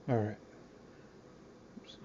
All right. Oops.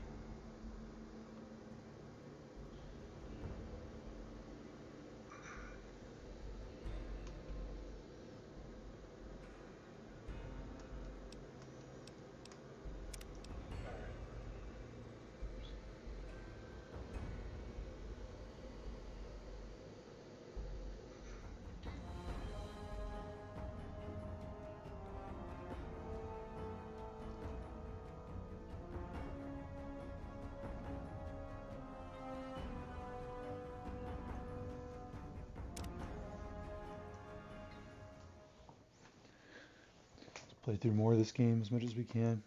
Play through more of this game as much as we can.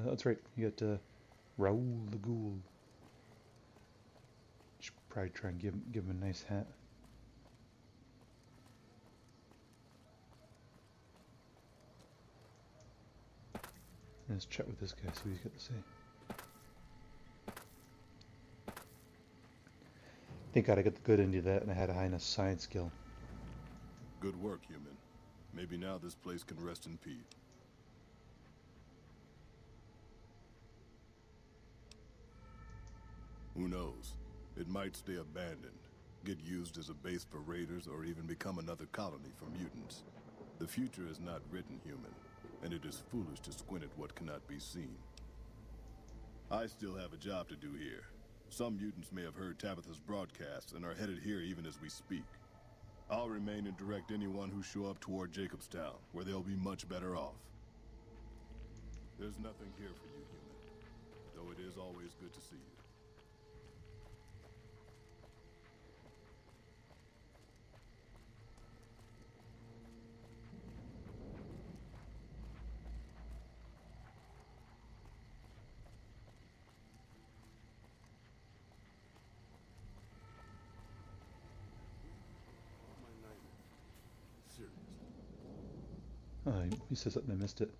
That's right. You got Raoul the Ghoul. Should probably try and give him a nice hat. Let's chat with this guy, see what he's got to say. Thank God I got the good into that and I had a high enough science skill. Good work, human. Maybe now this place can rest in peace. Who knows? It might stay abandoned, get used as a base for raiders, or even become another colony for mutants. The future is not written, human, and it is foolish to squint at what cannot be seen. I still have a job to do here. Some mutants may have heard Tabitha's broadcast and are headed here even as we speak. I'll remain and direct anyone who show up toward Jacobstown, where they'll be much better off. There's nothing here for you, human, though it is always good to see you. He says something, I missed it.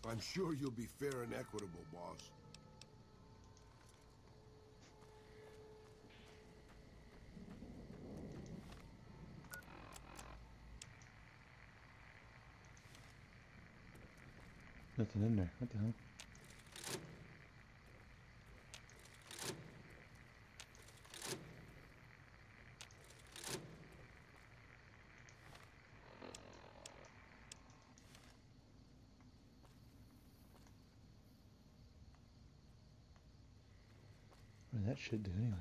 I'm sure you'll be fair and equitable, boss. Nothing in there. What the hell? What did that shit do anyway?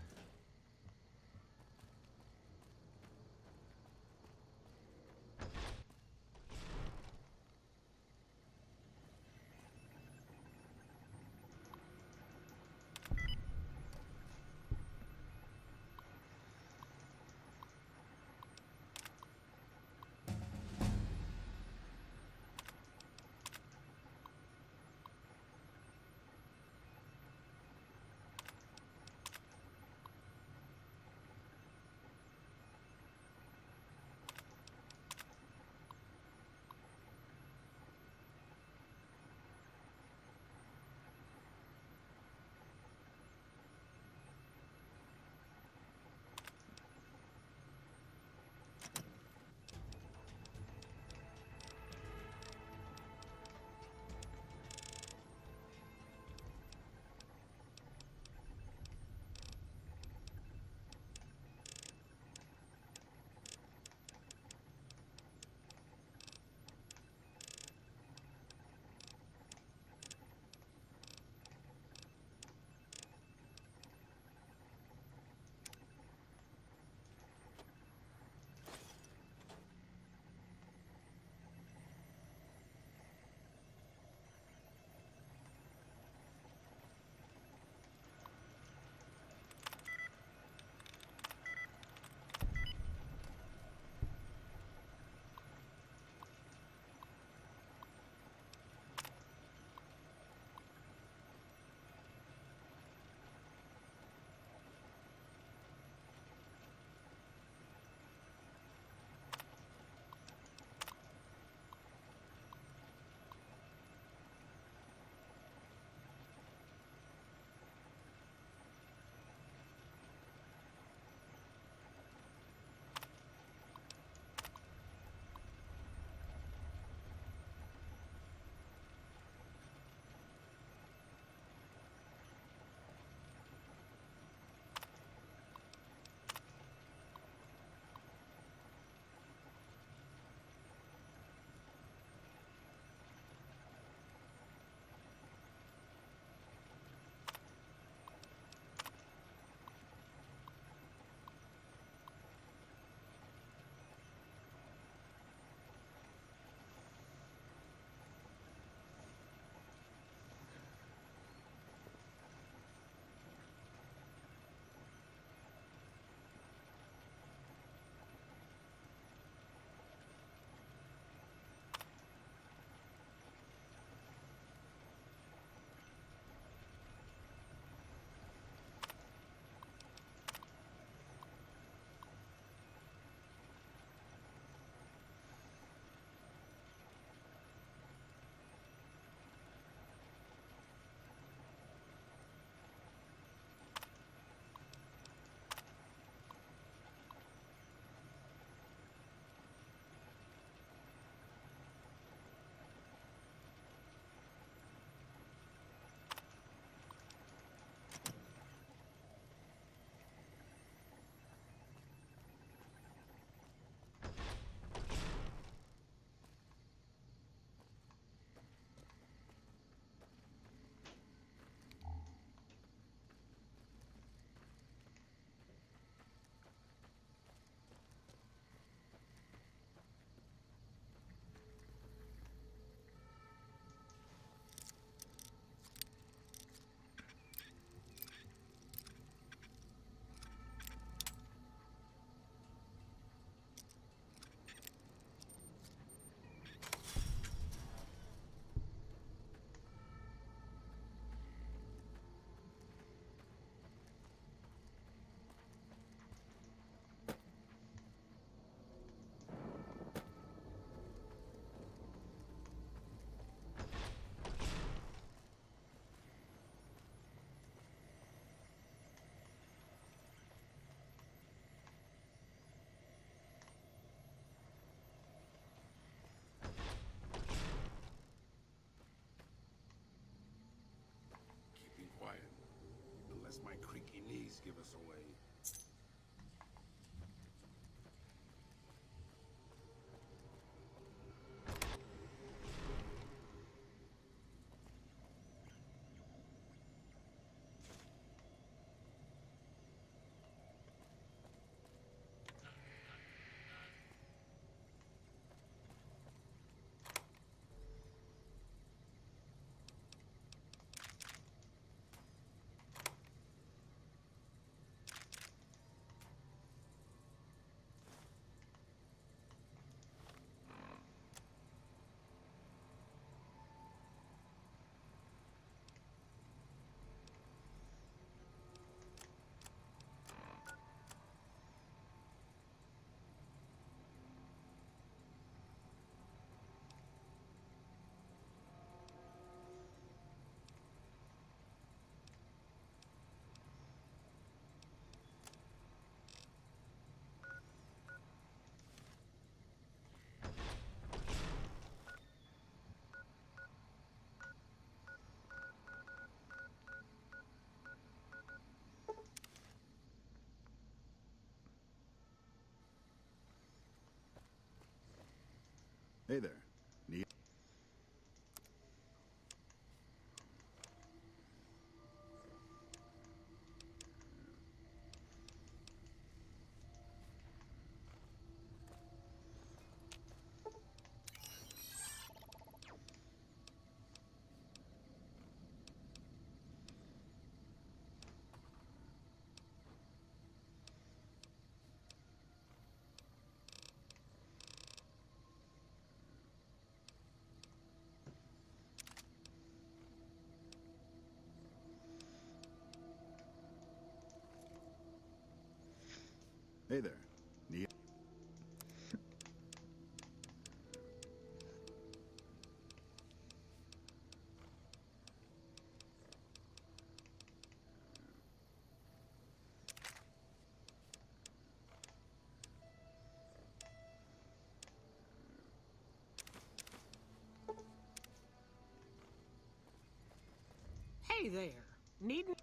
unless my creaky knees give us away. Hey there. Need... Hey there. Need... Hey there. Needn't...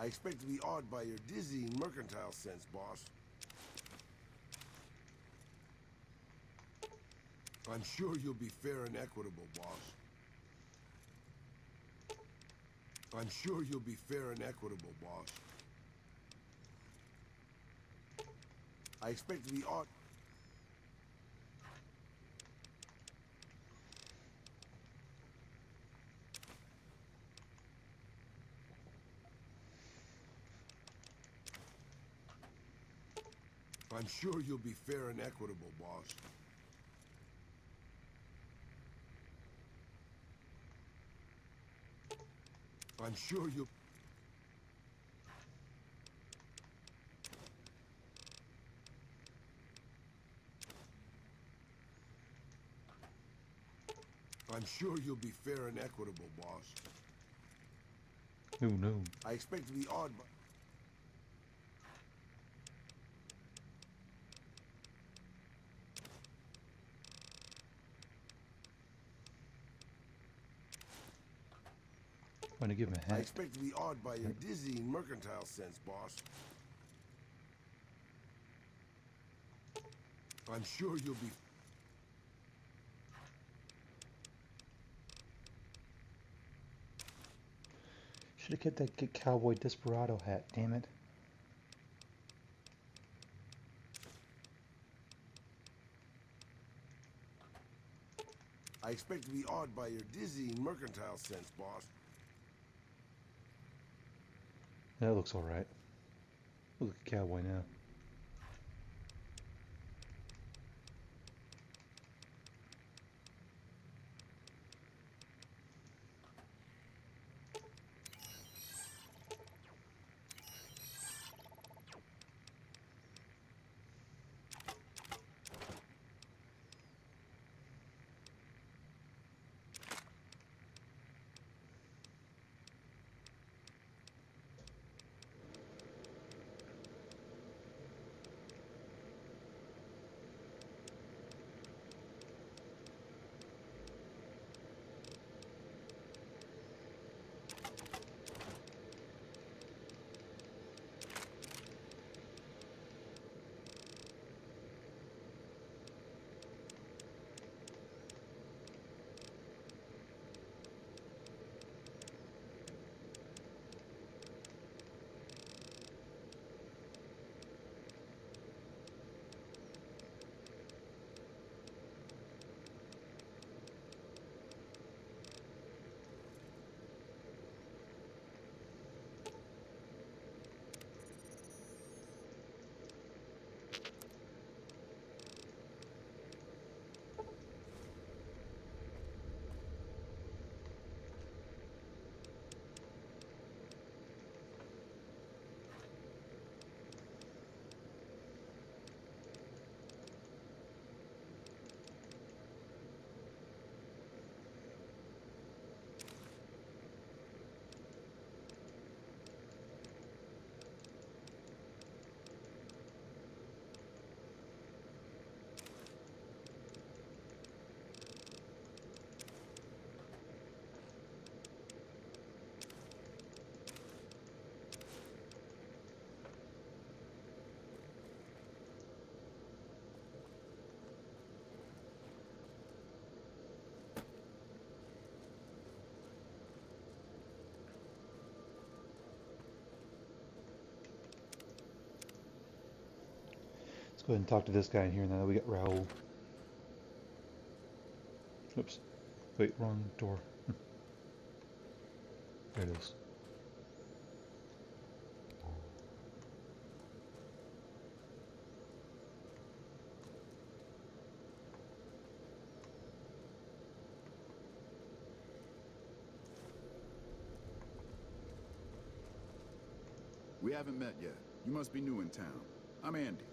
I expect to be awed by your dizzying mercantile sense, boss. I'm sure you'll be fair and equitable, boss. I'm sure you'll be fair and equitable, boss. I expect to be awed... I'm sure you'll be fair and equitable, boss. I'm sure you'll... I'm sure you'll be fair and equitable, boss. Oh no. I expect to be awed by... I'm gonna give him a I hat. expect to be awed by your dizzying mercantile sense, boss. I'm sure you'll be... Should have kept that cowboy desperado hat, damn it. I expect to be awed by your dizzying mercantile sense, boss. That looks alright. Look at cowboy now. Let's go ahead and talk to this guy in here now that we got Raoul. Oops. Wait, wrong door. There it is. We haven't met yet. You must be new in town. I'm Andy.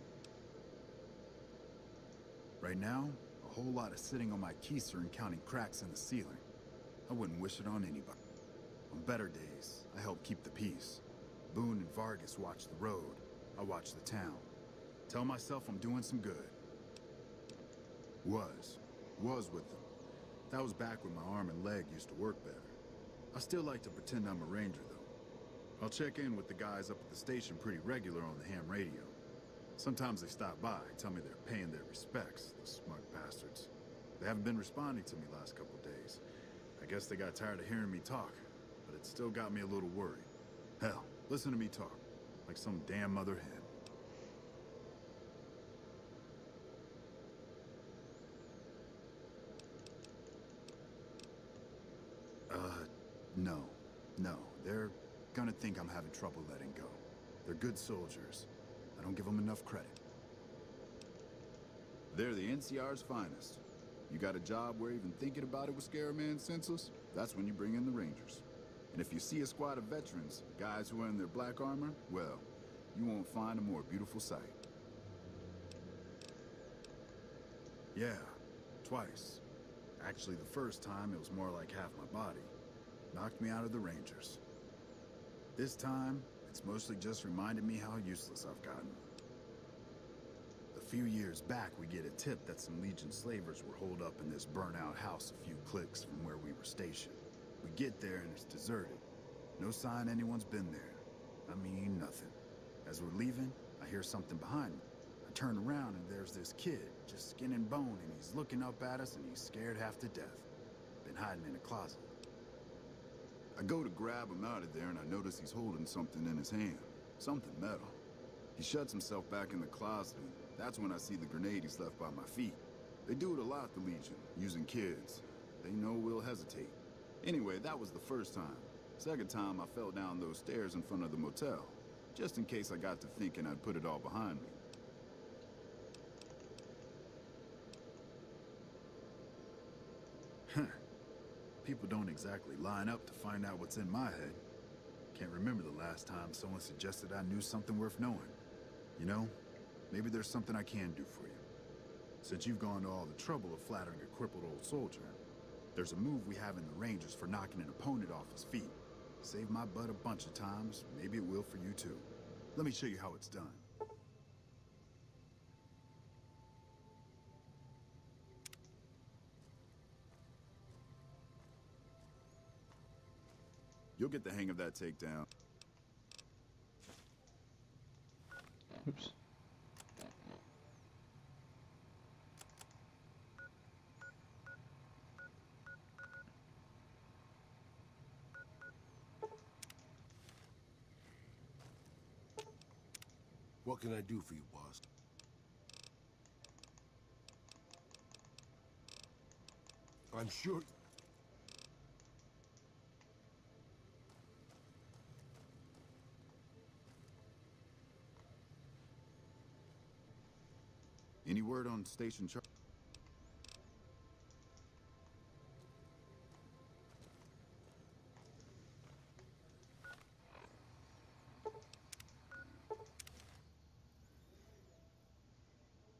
Right now, a whole lot of sitting on my keister and counting cracks in the ceiling. I wouldn't wish it on anybody. On better days, I help keep the peace. Boone and Vargas watch the road. I watch the town. Tell myself I'm doing some good. Was with them. That was back when my arm and leg used to work better. I still like to pretend I'm a ranger, though. I'll check in with the guys up at the station pretty regular on the ham radio. Sometimes they stop by, tell me they're paying their respects, those smug bastards. They haven't been responding to me last couple days. I guess they got tired of hearing me talk, but it still got me a little worried. Hell, listen to me talk, like some damn mother hen. No. They're gonna think I'm having trouble letting go. They're good soldiers. I don't give them enough credit. They're the NCR's finest. You got a job where even thinking about it would scare a man senseless? That's when you bring in the Rangers. And if you see a squad of veterans, guys who are in their black armor, well, you won't find a more beautiful sight. Yeah, twice. Actually, the first time, it was more like half my body. Knocked me out of the Rangers. This time, it's mostly just reminded me how useless I've gotten. A few years back, we get a tip that some Legion slavers were holed up in this burnt-out house a few clicks from where we were stationed. We get there and it's deserted. No sign anyone's been there. I mean, nothing. As we're leaving, I hear something behind me. I turn around and there's this kid, just skin and bone, and he's looking up at us and he's scared half to death. Been hiding in a closet. I go to grab him out of there and I notice he's holding something in his hand. Something metal. He shuts himself back in the closet and that's when I see the grenade he's left by my feet. They do it a lot, the Legion, using kids. They know we'll hesitate. Anyway, that was the first time. Second time, I fell down those stairs in front of the motel. Just in case I got to thinking I'd put it all behind me. Huh. People don't exactly line up to find out what's in my head. Can't remember the last time someone suggested I knew something worth knowing. You know, maybe there's something I can do for you. Since you've gone to all the trouble of flattering a crippled old soldier, there's a move we have in the Rangers for knocking an opponent off his feet. Saved my butt a bunch of times, maybe it will for you too. Let me show you how it's done. You'll get the hang of that takedown. Oops. What can I do for you, boss? I'm sure... Any word on Station Charlie?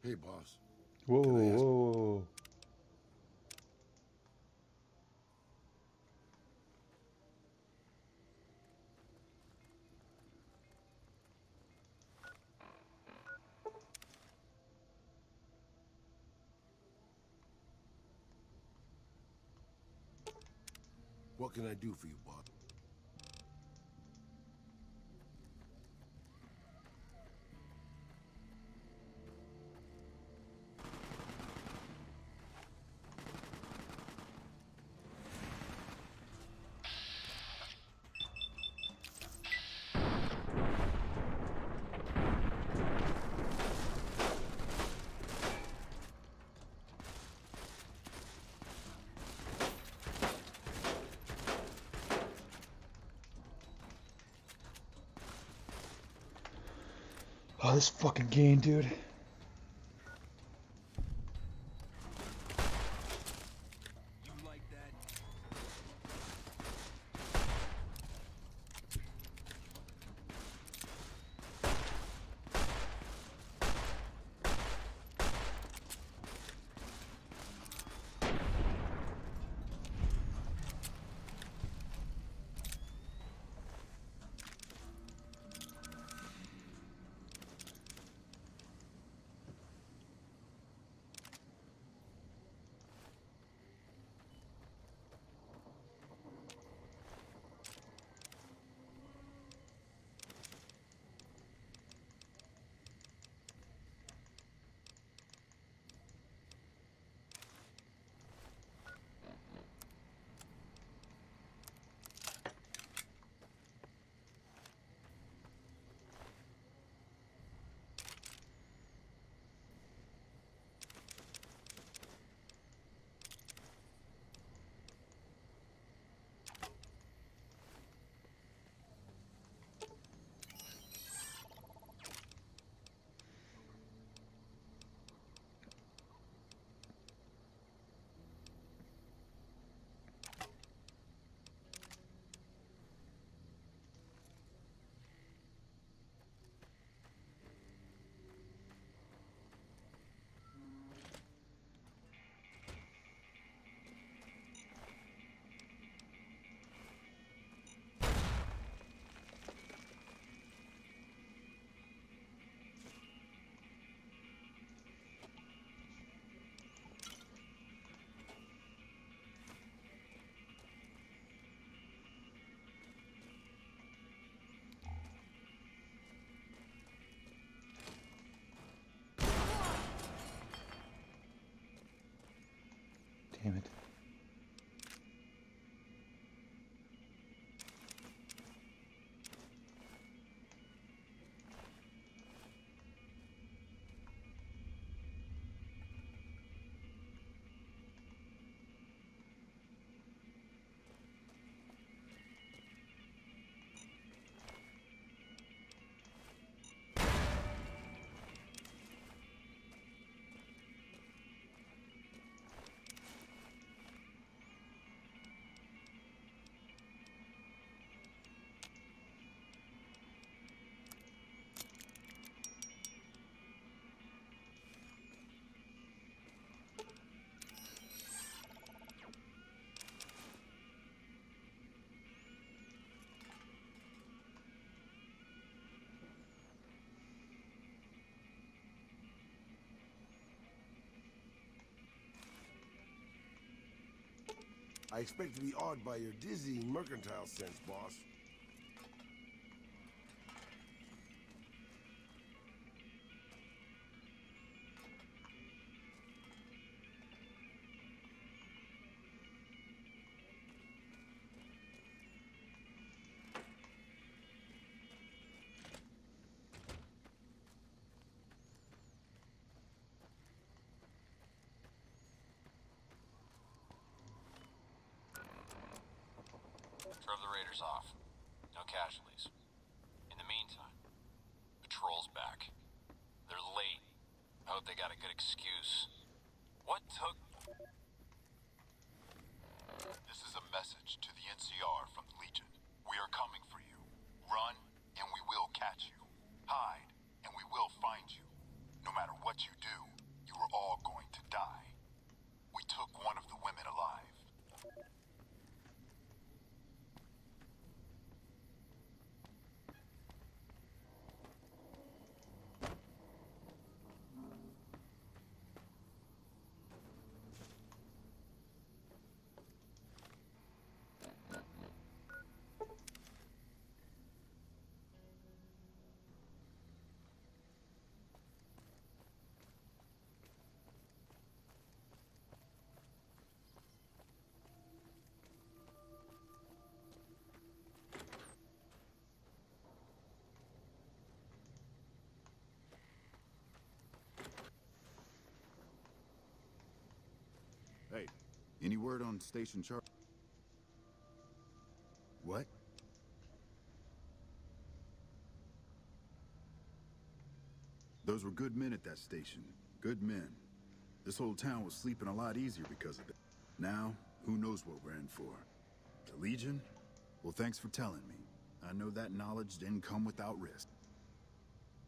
Hey, boss. Whoa, Can I ask- whoa. What can I do for you, boss? Oh, this fucking game, dude. You like that? Damn it. I expect to be awed by your dizzying mercantile sense, boss. Drove the raiders off. No casualties. In the meantime, patrol's back. They're late. I hope they got a good excuse. What took... This is a message to the NCR from the Legion. We are coming for you. Run, and we will catch you. Hide, and we will find you. No matter what you do, you are all going to die. We took one of the women alive. Hey, any word on Station Charlie? What? Those were good men at that station. Good men. This whole town was sleeping a lot easier because of it. Now, who knows what we're in for? The Legion? Well, thanks for telling me. I know that knowledge didn't come without risk.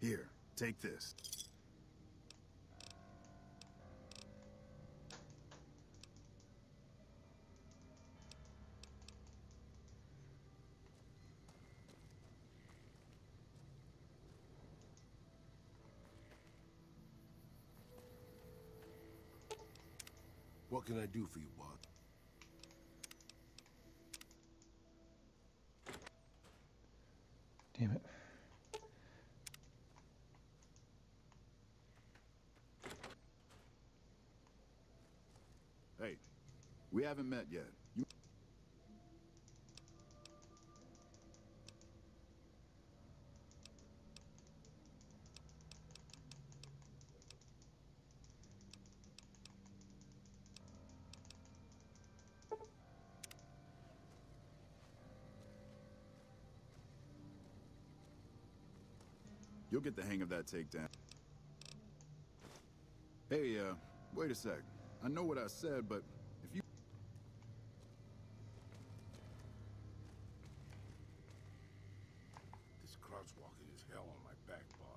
Here, take this. What can I do for you, boss? Damn it. Hey, we haven't met yet. You'll get the hang of that takedown. Hey, wait a sec. I know what I said, but if you... This crouch walking is hell on my back, boss.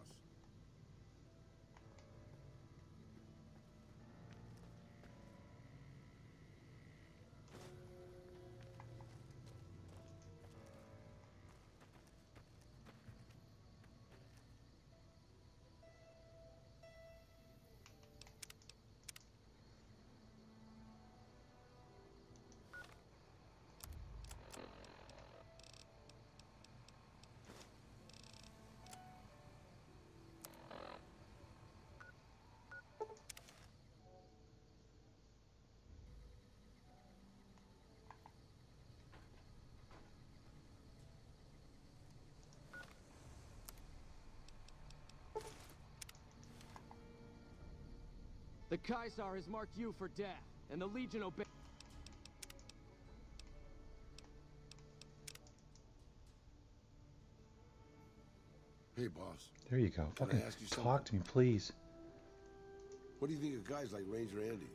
The Caesar has marked you for death, and the Legion obey. Hey, boss. There you go. Can I Fucking ask you talk something? to me, please. What do you think of guys like Ranger Andy?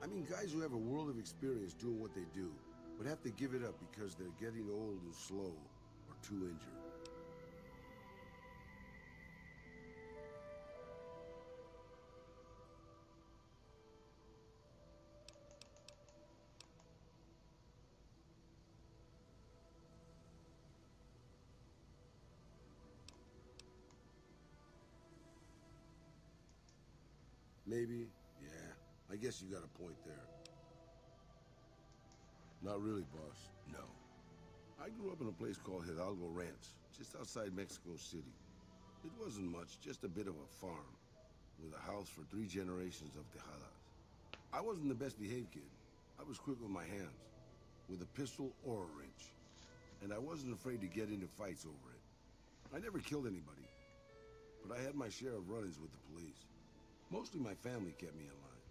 I mean, guys who have a world of experience doing what they do, but have to give it up because they're getting old and slow or too injured. Maybe, yeah. I guess you got a point there. Not really, boss. No. I grew up in a place called Hidalgo Ranch, just outside Mexico City. It wasn't much, just a bit of a farm, with a house for 3 generations of Tejadas. I wasn't the best behaved kid. I was quick with my hands, with a pistol or a wrench. And I wasn't afraid to get into fights over it. I never killed anybody, but I had my share of run-ins with the police. Mostly my family kept me in line.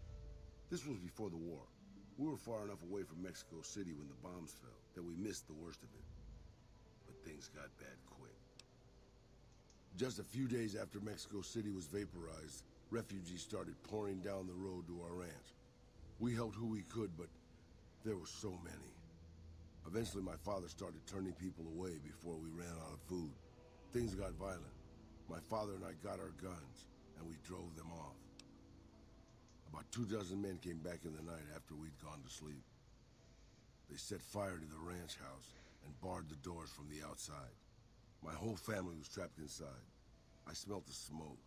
This was before the war. We were far enough away from Mexico City when the bombs fell that we missed the worst of it. But things got bad quick. Just a few days after Mexico City was vaporized, refugees started pouring down the road to our ranch. We helped who we could, but there were so many. Eventually my father started turning people away before we ran out of food. Things got violent. My father and I got our guns, and we drove them off. About 24 men came back in the night after we'd gone to sleep. They set fire to the ranch house and barred the doors from the outside. My whole family was trapped inside. I smelt the smoke,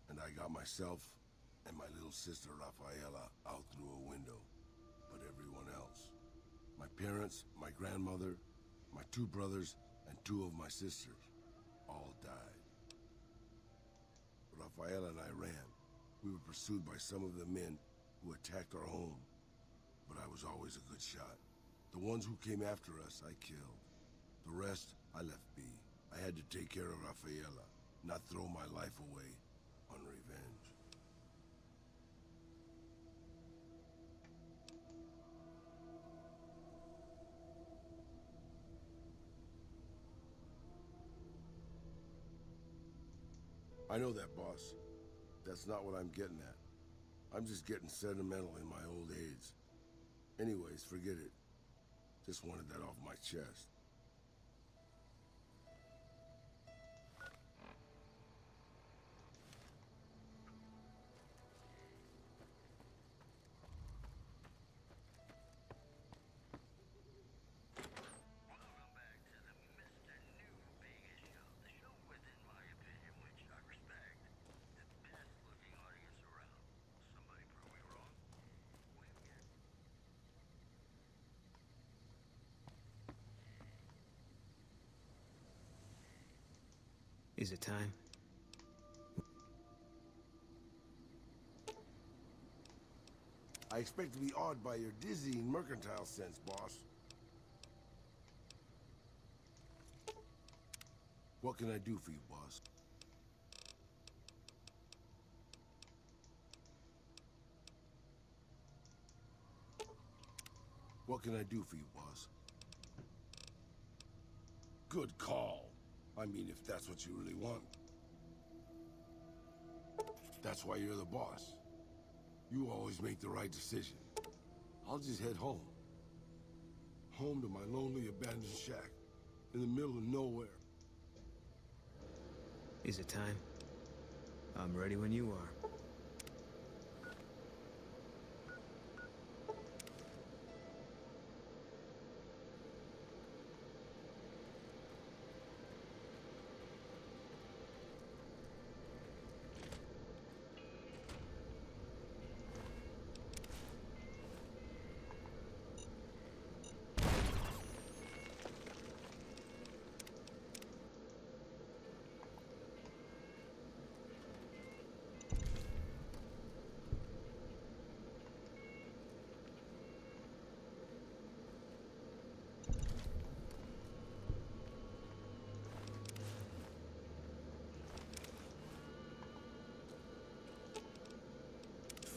and I got myself and my little sister Rafaela out through a window. But everyone else, my parents, my grandmother, my 2 brothers, and 2 of my sisters, all died. Rafaela and I ran. We were pursued by some of the men who attacked our home, but I was always a good shot. The ones who came after us, I killed. The rest, I left be. I had to take care of Rafaela, not throw my life away on revenge. I know that, boss. That's not what I'm getting at. I'm just getting sentimental in my old age. Anyways, forget it. Just wanted that off my chest. Is it time? I expect to be awed by your dizzying mercantile sense, boss. What can I do for you, boss? What can I do for you, boss? Good call. I mean, if that's what you really want. That's why you're the boss. You always make the right decision. I'll just head home. Home to my lonely abandoned shack in the middle of nowhere. Is it time? I'm ready when you are.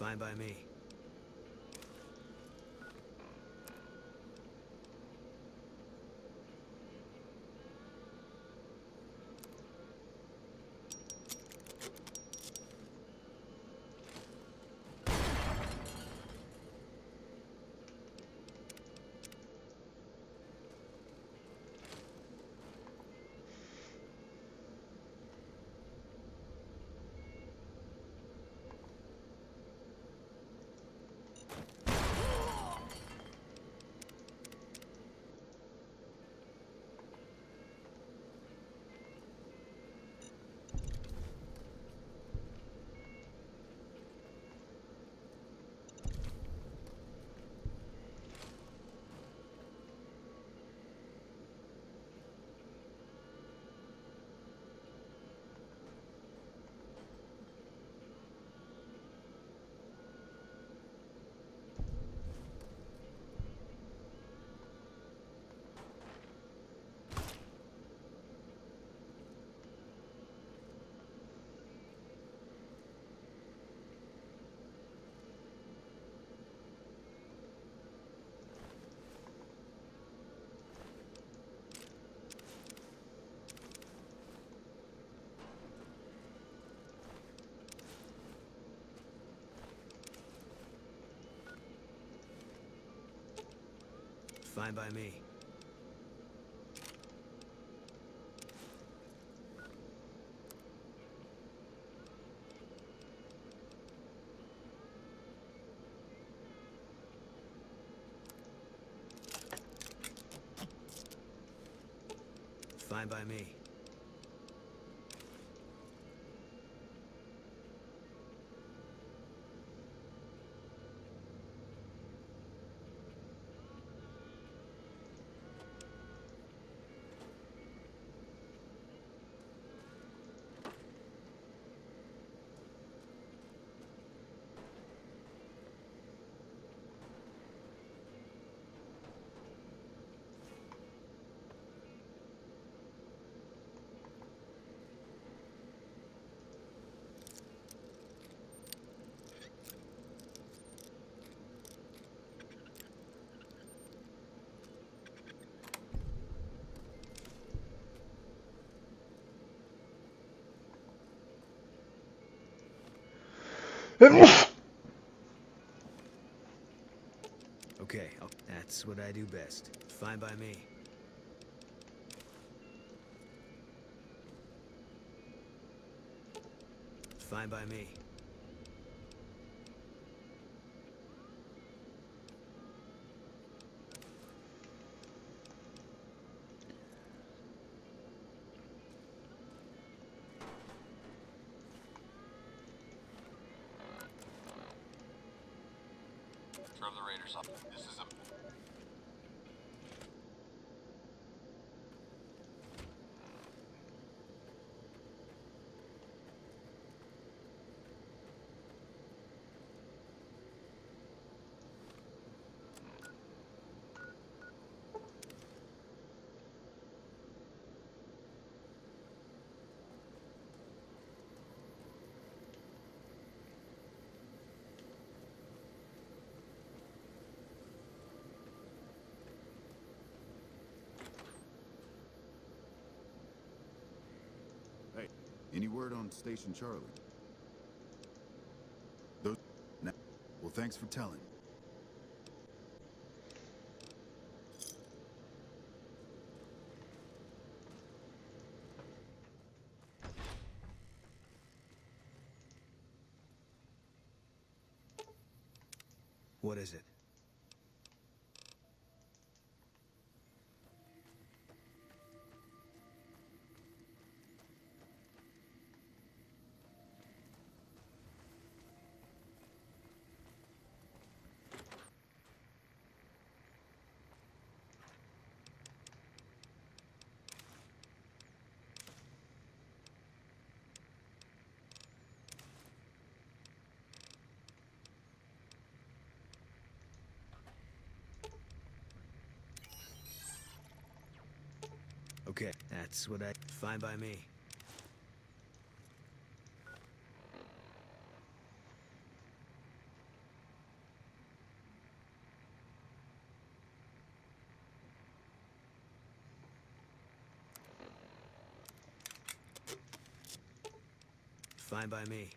Fine by me. Fine by me. Fine by me. Okay, that's what I do best. Fine by me. Fine by me. Throw the Raiders off. This is a... Hey, any word on Station Charlie? Those... Nah. Well, thanks for telling. What is it? Okay, that's what I... Fine by me. Fine by me.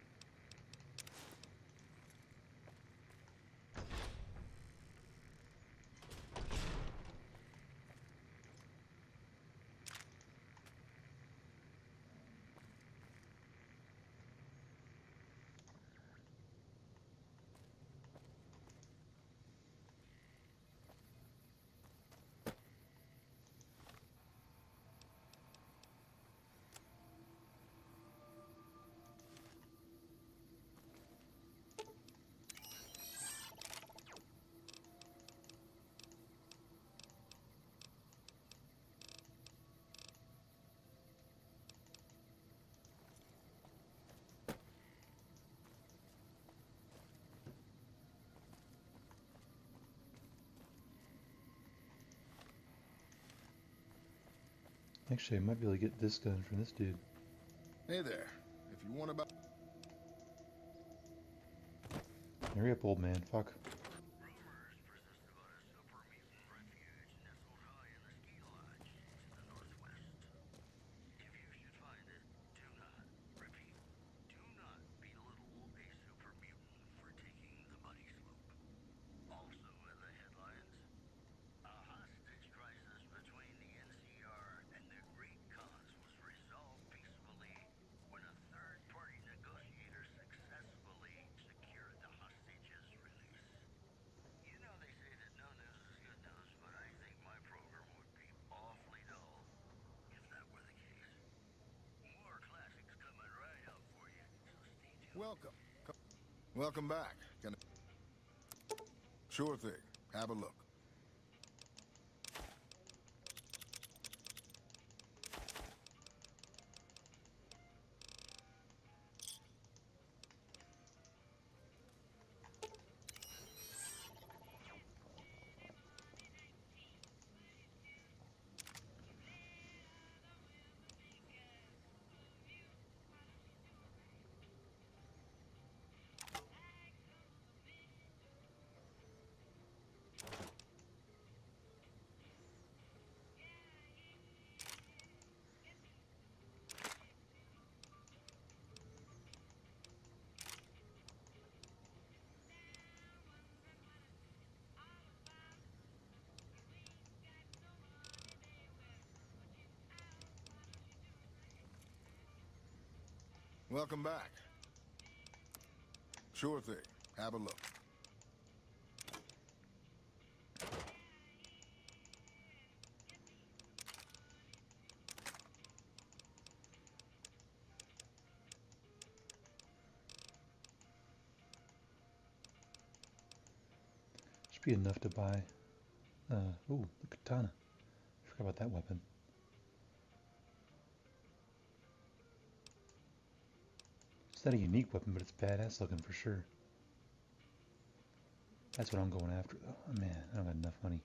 Actually, I might be able to get this gun from this dude. Hey there. If you want about... Hurry up, old man. Fuck. Welcome. Welcome back. Can I... Sure thing. Have a look. Welcome back. Sure thing. Have a look. Should be enough to buy. Ooh, the katana. I forgot about that weapon. It's not a unique weapon, but it's badass looking for sure. That's what I'm going after, though. Oh, man, I don't got enough money.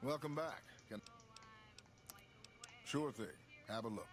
Welcome back. Sure thing. Have a look.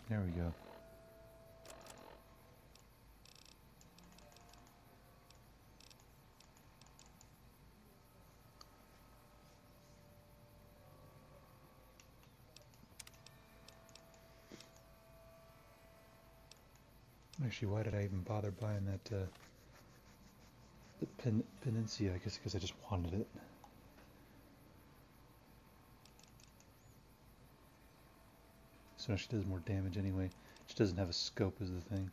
There we go. Actually, why did I even bother buying that, the Peninsula? I guess because I just wanted it. So now she does more damage anyway. She doesn't have a scope as the thing.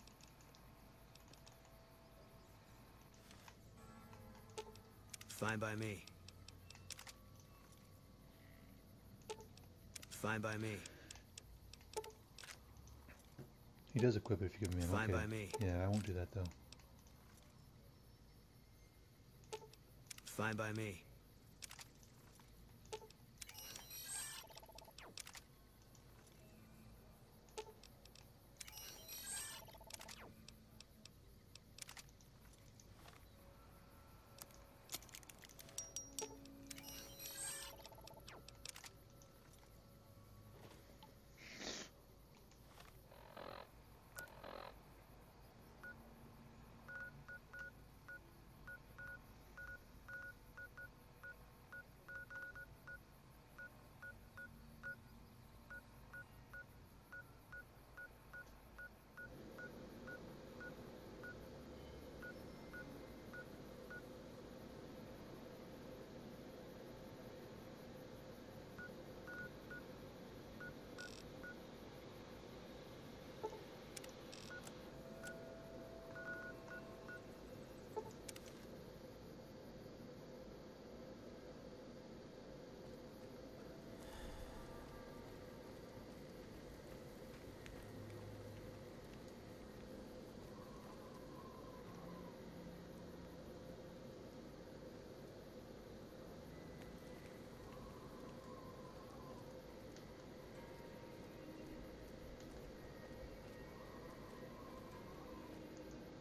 Fine by me. Fine by me. He does equip it if you give me an Fine okay. by me. Yeah, I won't do that though. Fine by me.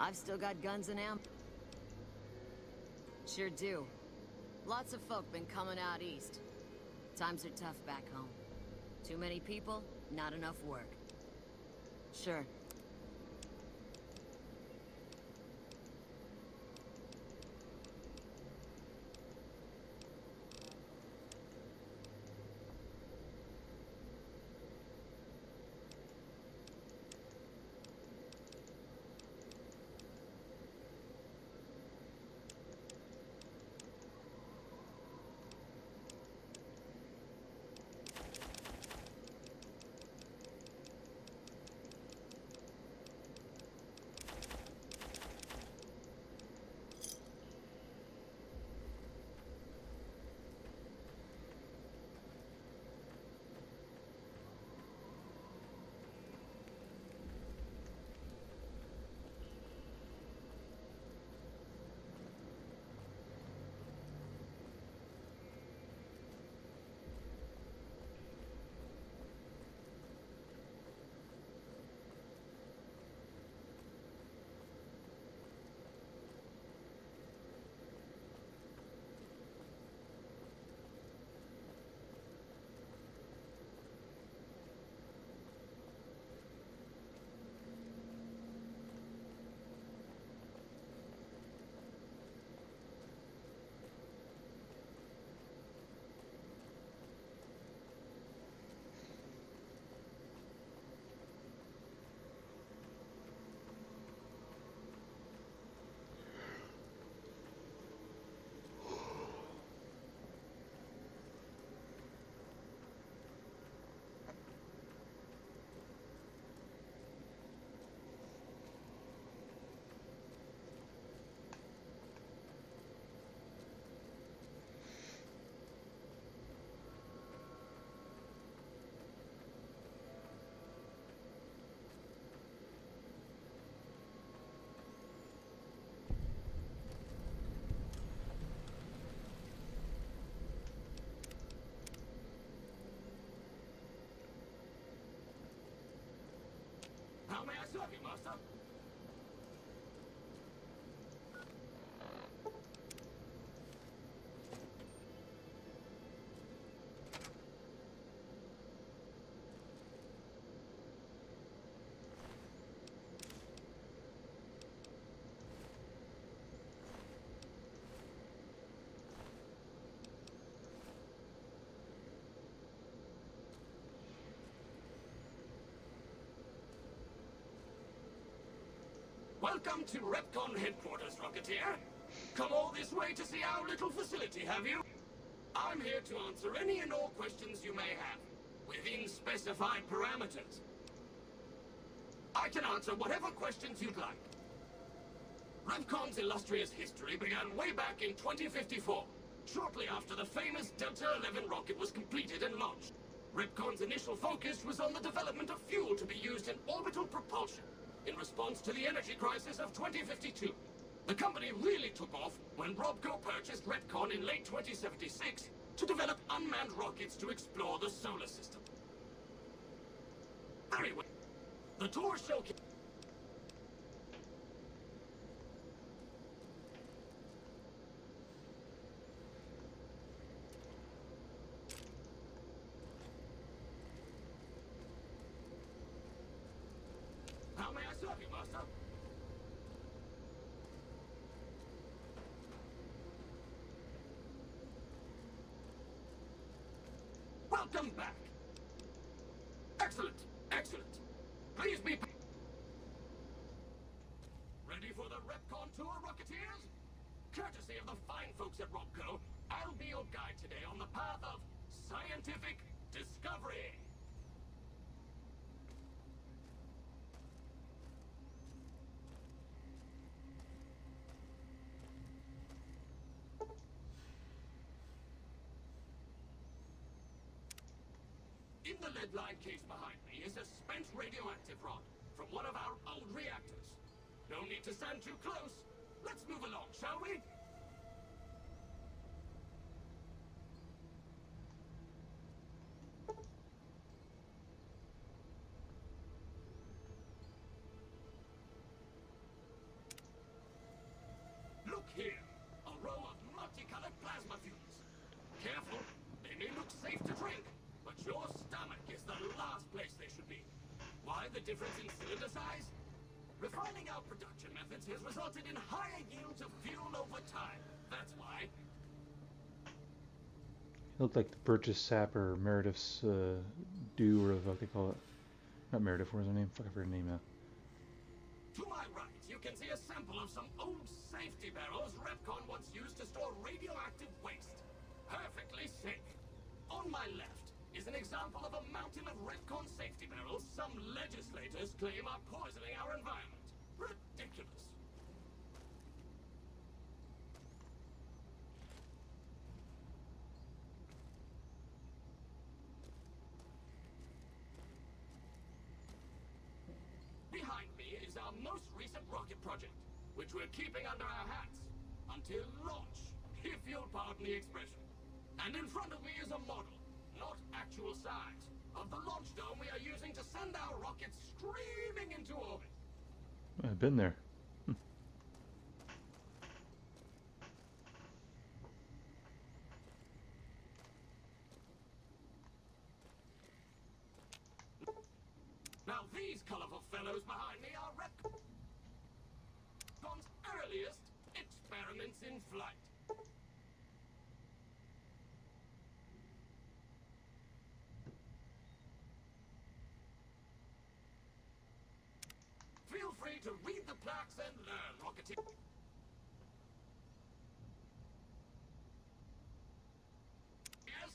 I've still got guns and ammo. Sure do. Lots of folk been coming out east. Times are tough back home. Too many people, not enough work. Sure. How may I serve you, master? Welcome to REPCONN headquarters, Rocketeer. Come all this way to see our little facility, have you? I'm here to answer any and all questions you may have, within specified parameters. I can answer whatever questions you'd like. REPCONN's illustrious history began way back in 2054, shortly after the famous Delta-11 rocket was completed and launched. REPCONN's initial focus was on the development of fuel to be used in orbital propulsion, in response to the energy crisis of 2052. The company really took off when ROBCO purchased REPCONN in late 2076 to develop unmanned rockets to explore the solar system. Very well. The tour showcase... How may I serve you, Master? Welcome back. Excellent, excellent. Please be... Ready for the REPCONN tour, Rocketeers? Courtesy of the fine folks at ROBCO, I'll be your guide today on the path of scientific discovery. In the lead-lined case behind me is a spent radioactive rod from one of our old reactors. No need to stand too close. Let's move along, shall we? Look here, a row of multicolored plasma fuels. Careful, they may look safe to drink, but your stomach is the last place they should be. Why the difference in cylinder size? Refining our production methods has resulted in higher yields of fuel over time. That's why. It looked like the Burgess Sapper Meredith's do, or what they call it. Not Meredith, what was her name? Fuck, I forgot her name now. To my right, you can see a sample of some old safety barrels REPCONN once used to store radioactive waste. Perfectly safe. On my left is an example of a mountain of REPCONN safety barrels some legislators claim are poisoning our environment. Ridiculous. Behind me is our most recent rocket project, which we're keeping under our hats until launch, if you'll pardon the expression. And in front of me is a model, not actual size, of the launch dome we are using to send our rockets screaming into orbit. I've been there. Now these colorful fellows behind me are REPCONN's earliest experiments in flight. Feel free to read the plaques and learn, Rocketeer. Yes?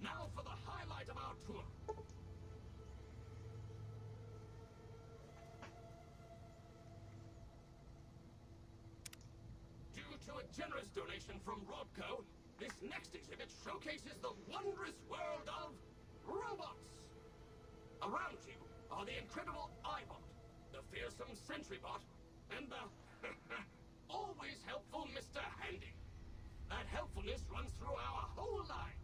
Now for the highlight of our tour. Due to a generous donation from ROBCO, this next exhibit showcases the wondrous world of robots. Around you are the incredible iBot, the fearsome SentryBot, and the always helpful Mr. Handy. That helpfulness runs through our whole line.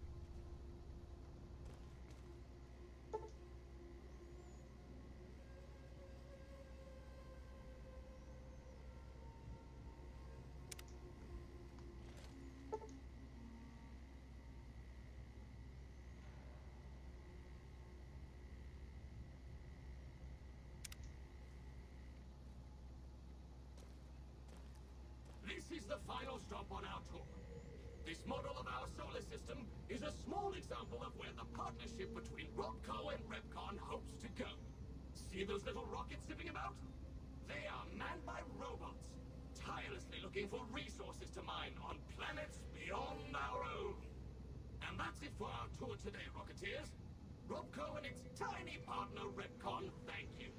final stop on our tour. This model of our solar system is a small example of where the partnership between REPCONN and REPCONN hopes to go. See those little rockets zipping about? They are manned by robots, tirelessly looking for resources to mine on planets beyond our own. And that's it for our tour today, Rocketeers. REPCONN and its tiny partner REPCONN thank you.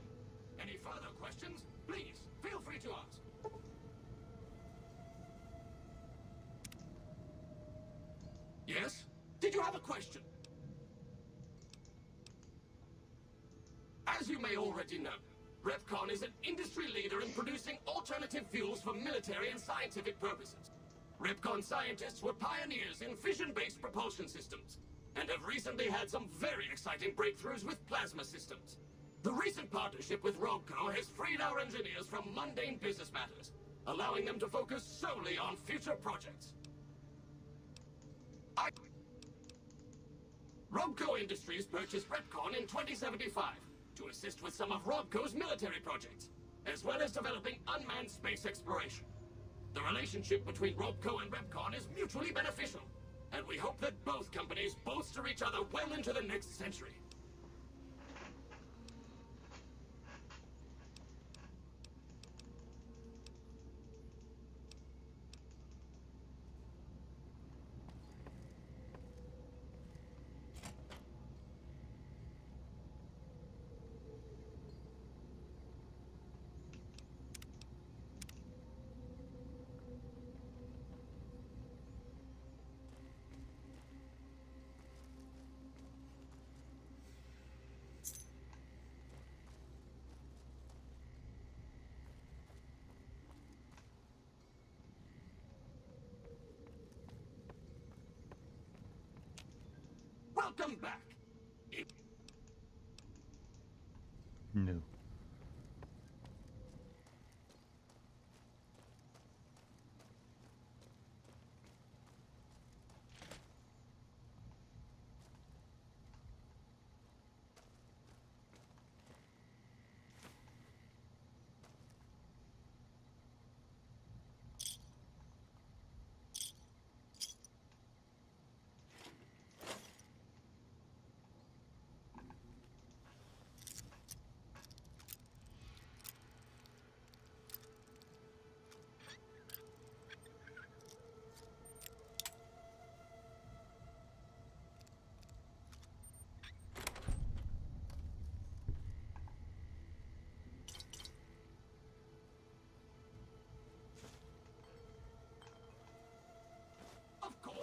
Any further questions, please feel free to ask. Yes? Did you have a question? As you may already know, REPCONN is an industry leader in producing alternative fuels for military and scientific purposes. REPCONN scientists were pioneers in fission-based propulsion systems, and have recently had some very exciting breakthroughs with plasma systems. The recent partnership with REPCONN has freed our engineers from mundane business matters, allowing them to focus solely on future projects. REPCONN Industries purchased REPCONN in 2075 to assist with some of REPCONN's military projects, as well as developing unmanned space exploration. The relationship between REPCONN and REPCONN is mutually beneficial, and we hope that both companies bolster each other well into the next century. Welcome back. No.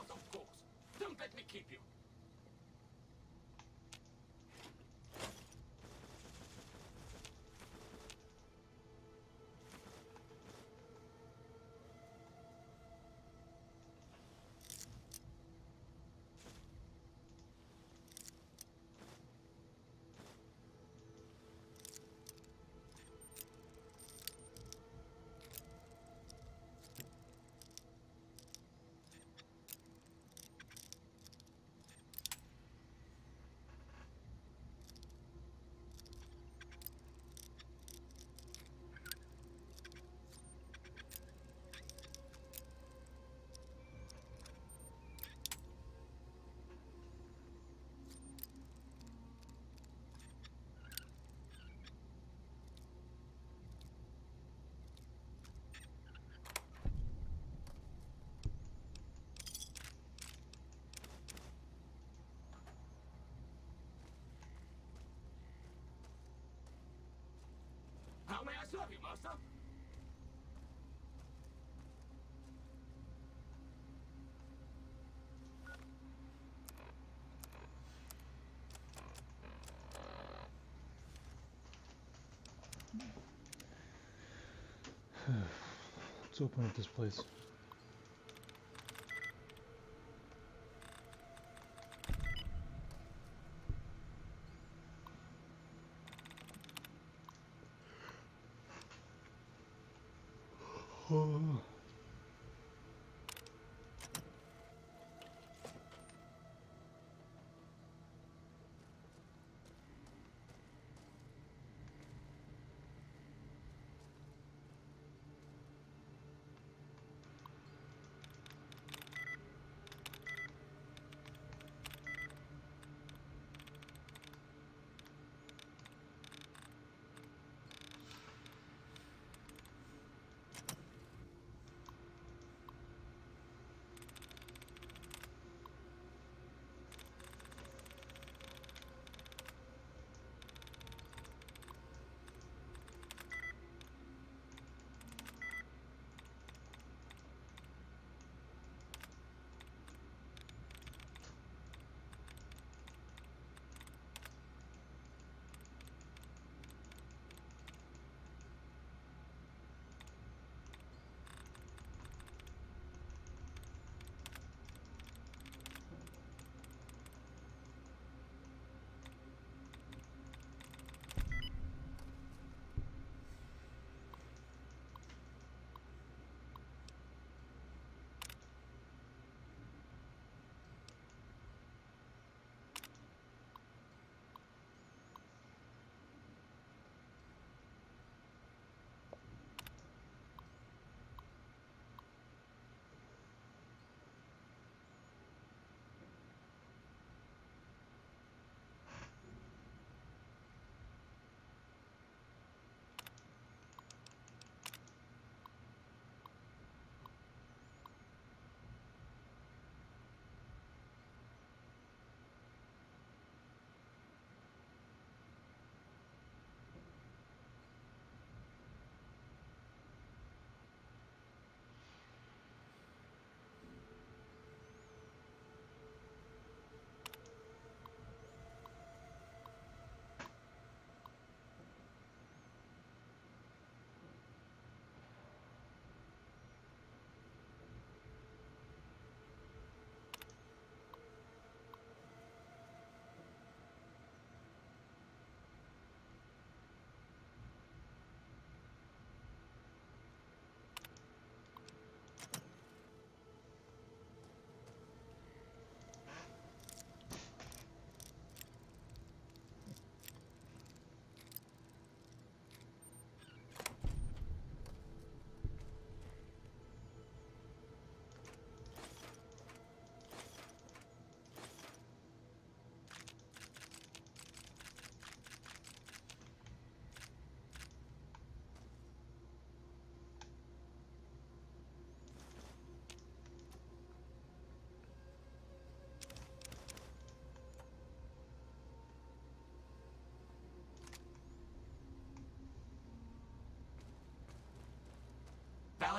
Of course. Don't let me keep you. How may I serve you, Master? Let's open up this place.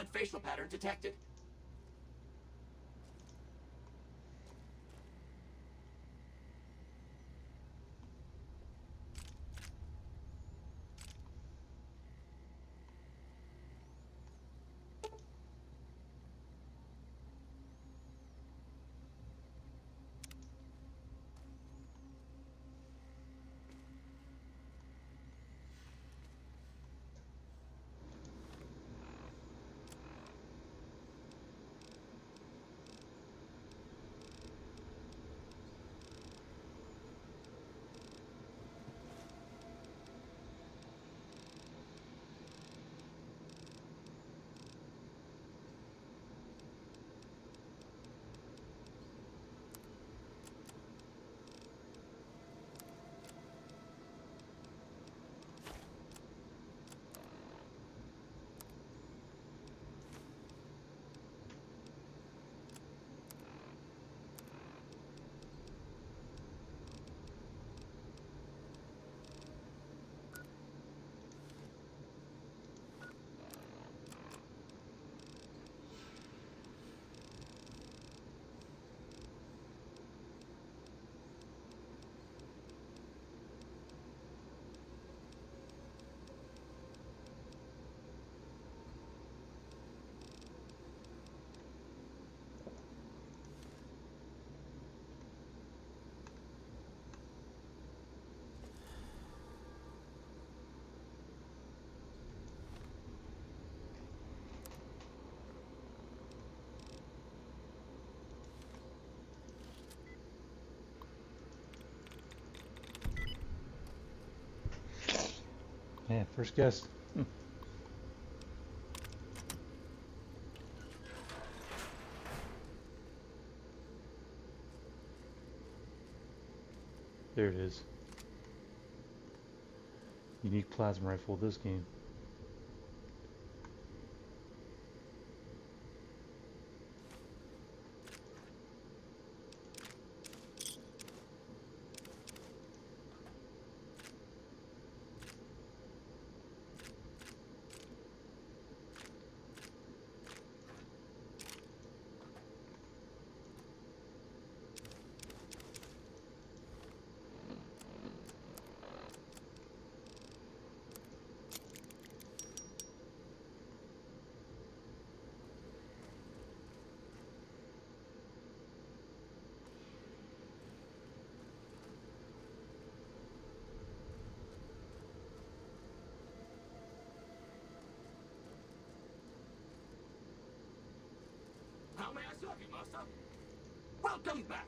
unidentified facial pattern detected. Yeah, first guess. There it is. Unique plasma rifle this game. How may I serve you, Master? Welcome back!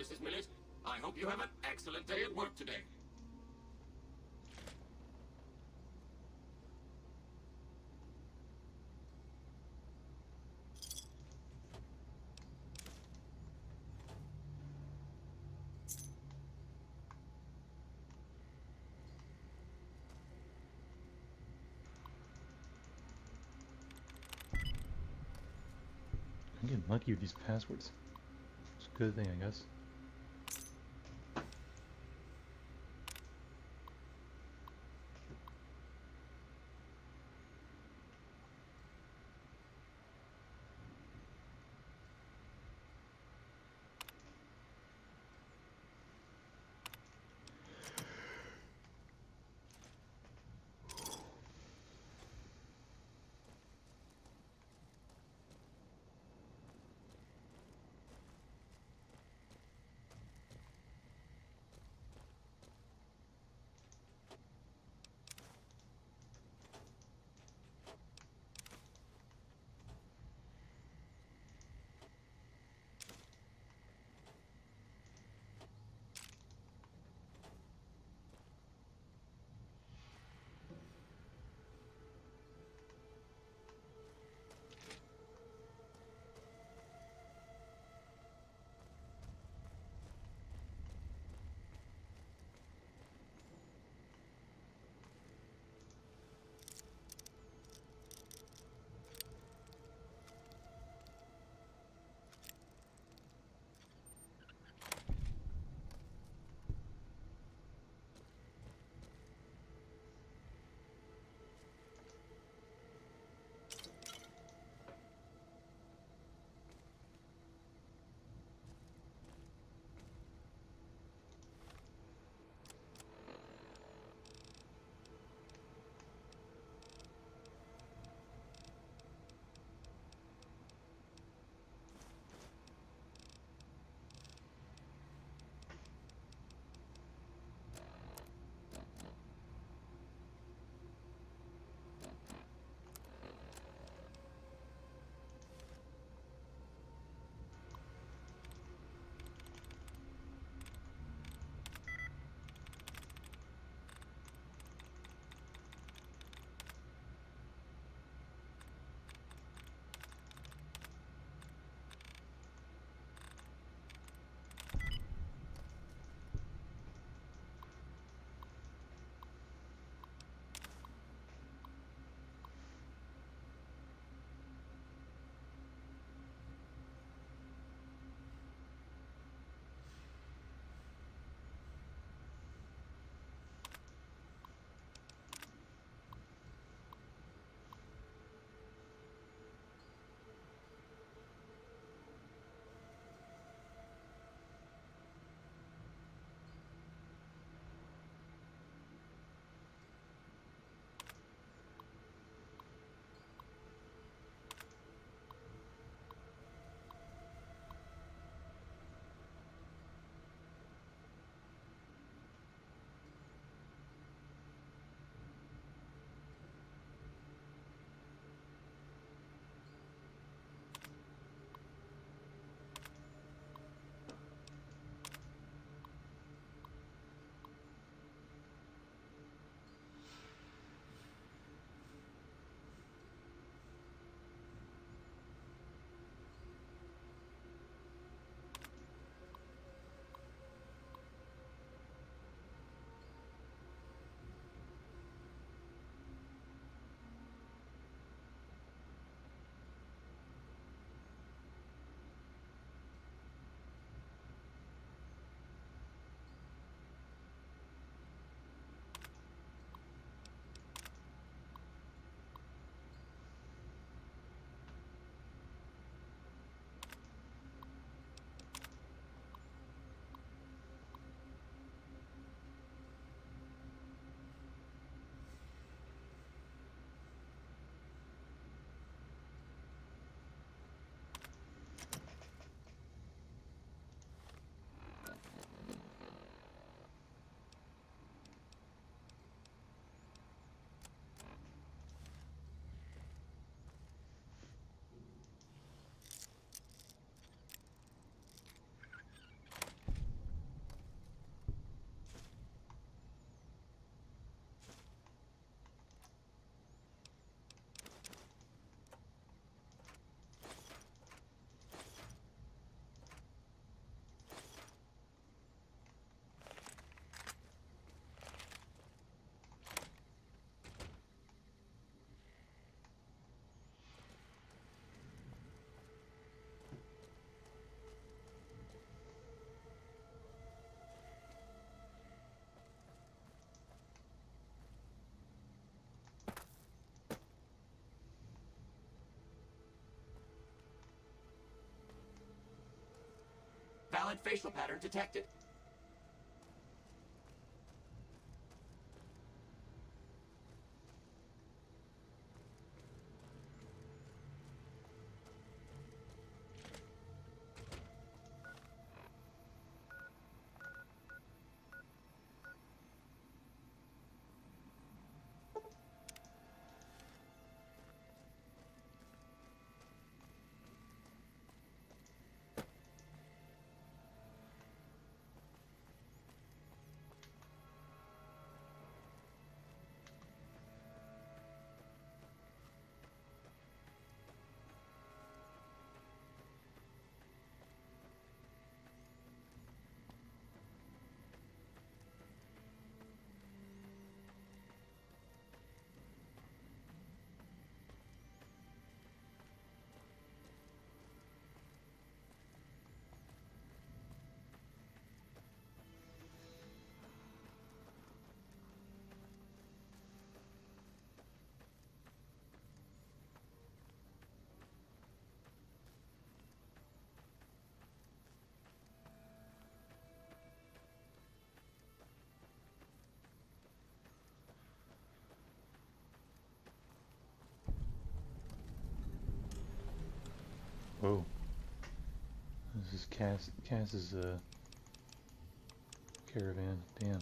Mrs. Millett. I hope you have an excellent day at work today. I'm getting lucky with these passwords. It's a good thing, I guess. Invalid facial pattern detected. Whoa. This is Cass's caravan. Damn.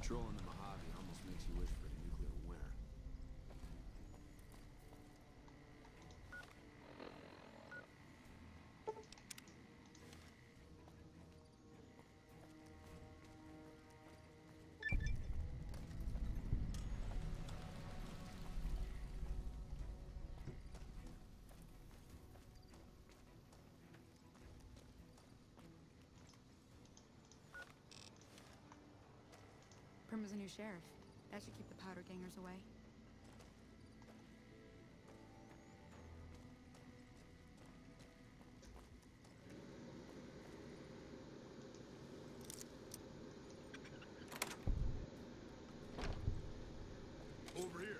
Patrolling the Mojave almost makes you wish for a nuclear winter. Prima's a new sheriff. That should keep the powder gangers away. Over here.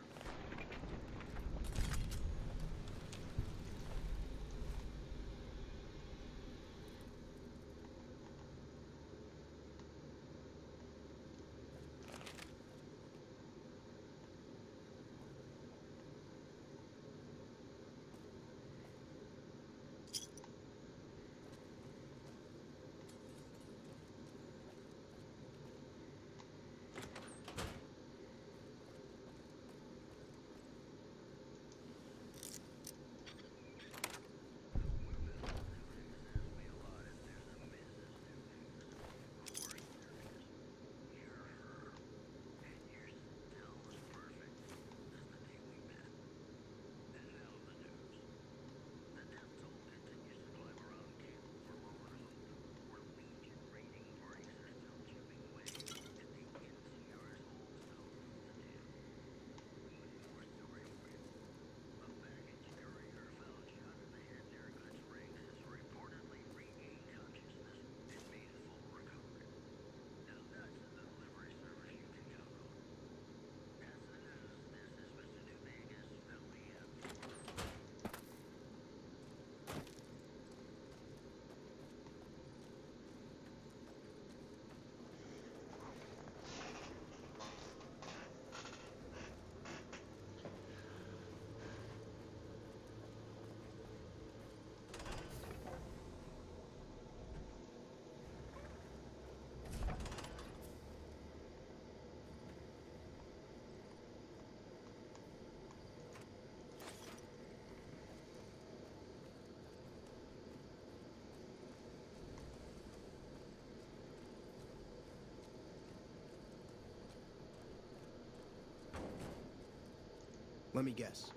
Let me guess.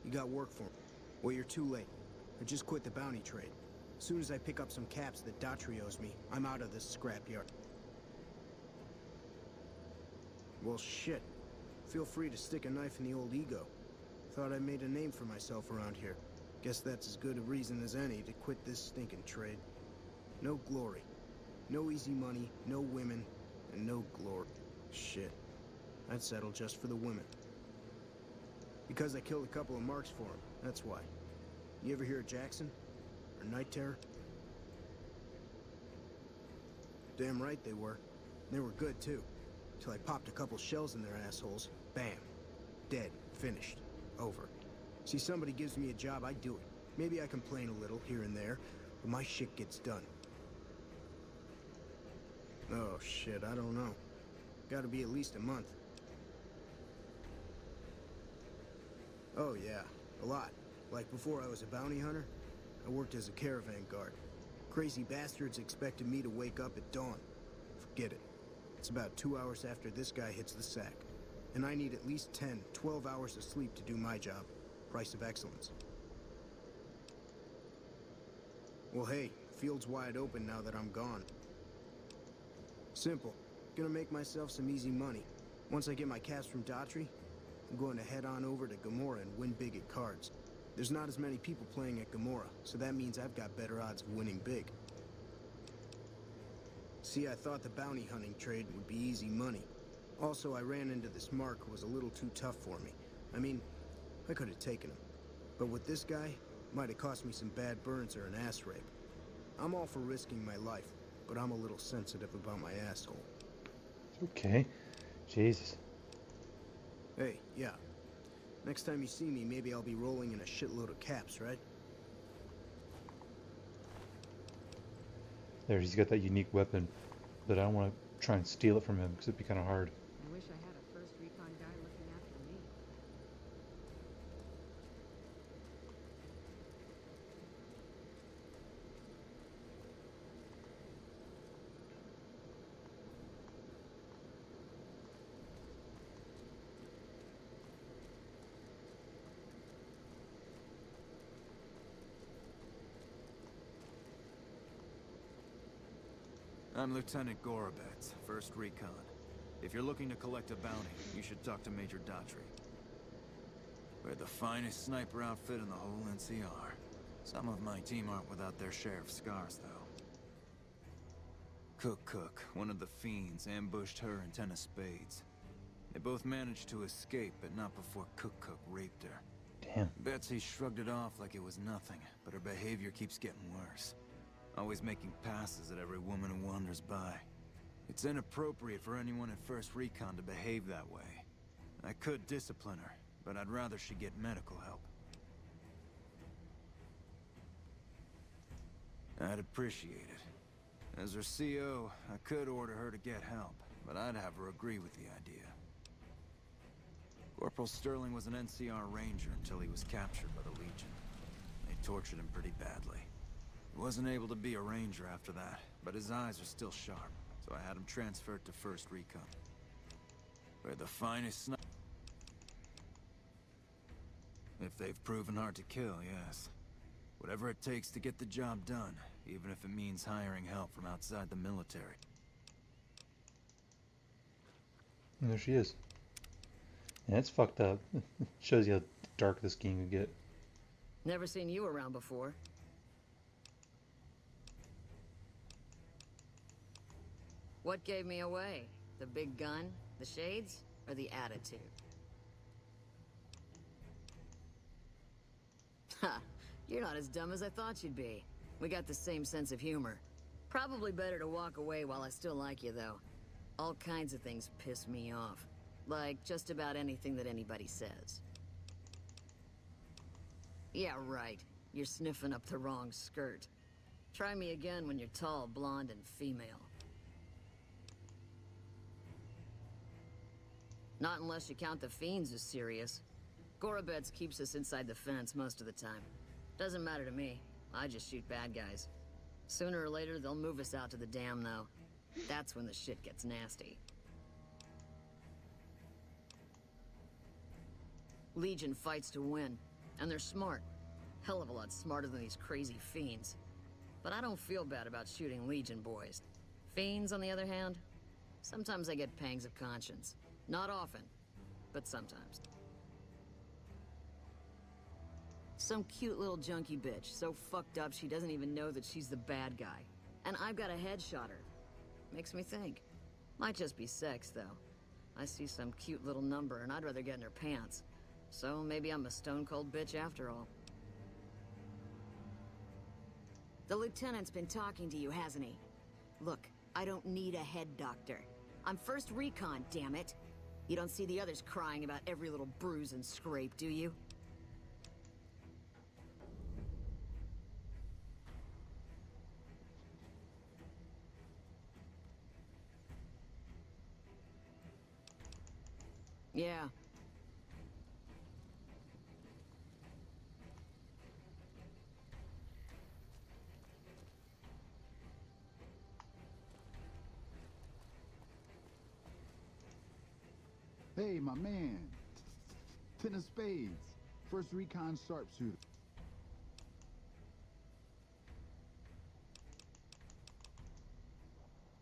You got work for me. Well, you're too late. I just quit the bounty trade. As soon as I pick up some caps that Daughtry owes me, I'm out of this scrapyard. Well, shit. Feel free to stick a knife in the old ego. Thought I made a name for myself around here. Guess that's as good a reason as any to quit this stinking trade. No glory. No easy money, no women, and no glory. Shit. I'd settle just for the women. Because I killed a couple of marks for him, that's why. You ever hear of Jackson? Or Night Terror? Damn right they were. They were good, too. Till I popped a couple shells in their assholes. Bam. Dead. Finished. Over. See, somebody gives me a job, I do it. Maybe I complain a little here and there, but my shit gets done. Oh, shit, I don't know. Gotta be at least a month. Oh, yeah. A lot. Like before I was a bounty hunter, I worked as a caravan guard. Crazy bastards expected me to wake up at dawn. Forget it. It's about 2 hours after this guy hits the sack. And I need at least 10, 12 hours of sleep to do my job. Price of excellence. Well, hey, field's wide open now that I'm gone. Simple. Gonna make myself some easy money. Once I get my caps from Daughtry, I'm going to head on over to Gomorrah and win big at cards. There's not as many people playing at Gomorrah, so that means I've got better odds of winning big. See, I thought the bounty hunting trade would be easy money. Also, I ran into this Mark who was a little too tough for me. I mean, I could have taken him. But with this guy, might have cost me some bad burns or an ass rape. I'm all for risking my life, but I'm a little sensitive about my asshole. Okay. Jesus. Hey, yeah. Next time you see me, maybe I'll be rolling in a shitload of caps, right? There, he's got that unique weapon, but I don't want to try and steal it from him because it'd be kind of hard. I'm Lieutenant Gorobets, 1st Recon. If you're looking to collect a bounty, you should talk to Major Daughtry. We're the finest sniper outfit in the whole NCR. Some of my team aren't without their share of scars, though. Cook, one of the fiends, ambushed her and 10 of spades. They both managed to escape, but not before Cook raped her. Damn. Betsy shrugged it off like it was nothing, but her behavior keeps getting worse. Always making passes at every woman who wanders by. It's inappropriate for anyone at 1st Recon to behave that way. I could discipline her, but I'd rather she get medical help. I'd appreciate it. As her CO, I could order her to get help, but I'd have her agree with the idea. Corporal Sterling was an NCR Ranger until he was captured by the Legion. They tortured him pretty badly. He wasn't able to be a Ranger after that, but his eyes are still sharp, so I had him transferred to 1st Recon. We're the finest If they've proven hard to kill, yes. Whatever it takes to get the job done, even if it means hiring help from outside the military. And there she is. Yeah, it's fucked up. Shows you how dark this game could get. Never seen you around before. What gave me away? The big gun, the shades, or the attitude? Ha! You're not as dumb as I thought you'd be. We got the same sense of humor. Probably better to walk away while I still like you, though. All kinds of things piss me off. Like just about anything that anybody says. Yeah, right. You're sniffing up the wrong skirt. Try me again when you're tall, blonde, and female. Not unless you count the fiends as serious. Gorobets keeps us inside the fence most of the time. Doesn't matter to me. I just shoot bad guys. Sooner or later, they'll move us out to the dam, though. That's when the shit gets nasty. Legion fights to win, and they're smart. Hell of a lot smarter than these crazy fiends. But I don't feel bad about shooting Legion boys. Fiends, on the other hand, sometimes I get pangs of conscience. Not often, but sometimes. Some cute little junkie bitch, so fucked up she doesn't even know that she's the bad guy. And I've got a headshot her. Makes me think. Might just be sex, though. I see some cute little number and I'd rather get in her pants. So maybe I'm a stone-cold bitch after all. The lieutenant's been talking to you, hasn't he? Look, I don't need a head doctor. I'm 1st Recon, damn it. You don't see the others crying about every little bruise and scrape, do you? Yeah. Hey, my man. 10 of spades. 1st Recon sharpshooter.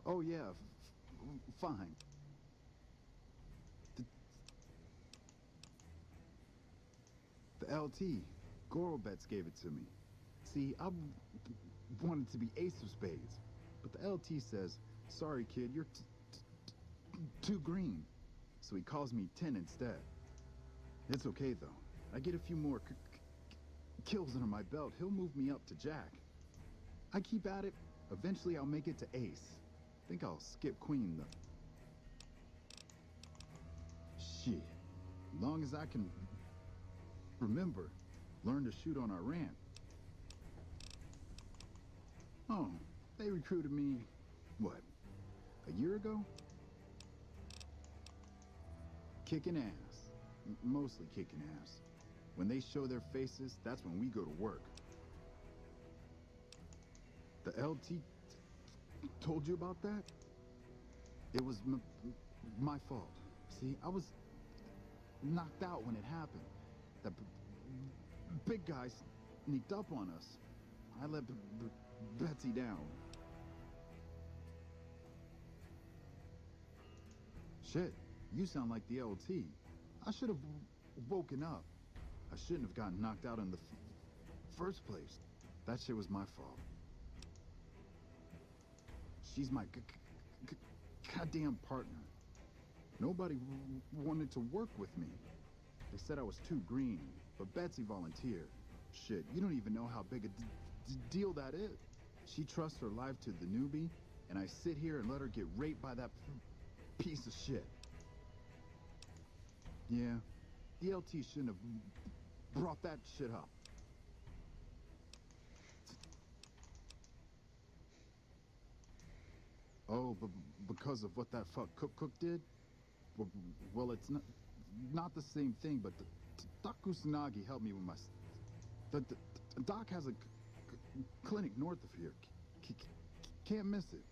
Oh, yeah. Fine. The LT. Gorobets gave it to me. See, I wanted to be ace of spades. But the LT says, sorry, kid, you're too green. So he calls me 10 instead. It's okay, though. I get a few more kills under my belt. He'll move me up to Jack. I keep at it. Eventually, I'll make it to ace. Think I'll skip queen, though. Shit. As long as I can remember, learn to shoot on our ramp. Oh, they recruited me, what, a year ago? Kicking ass. Mostly kicking ass. When they show their faces, that's when we go to work. The LT told you about that? It was my fault. See, I was knocked out when it happened. The big guy sneaked up on us. I let Betsy down. Shit, you sound like the LT. I should have woken up. I shouldn't have gotten knocked out in the first place. That shit was my fault. She's my goddamn partner. Nobody wanted to work with me. They said I was too green, but Betsy volunteered. Shit, you don't even know how big a deal that is. She trusts her life to the newbie, and I sit here and let her get raped by that piece of shit. Yeah, the LT shouldn't have brought that shit up. Oh, but because of what that fuck Cook did? Well, it's not the same thing, but Doc Kusanagi helped me with my... The Doc has a clinic north of here. Can't miss it.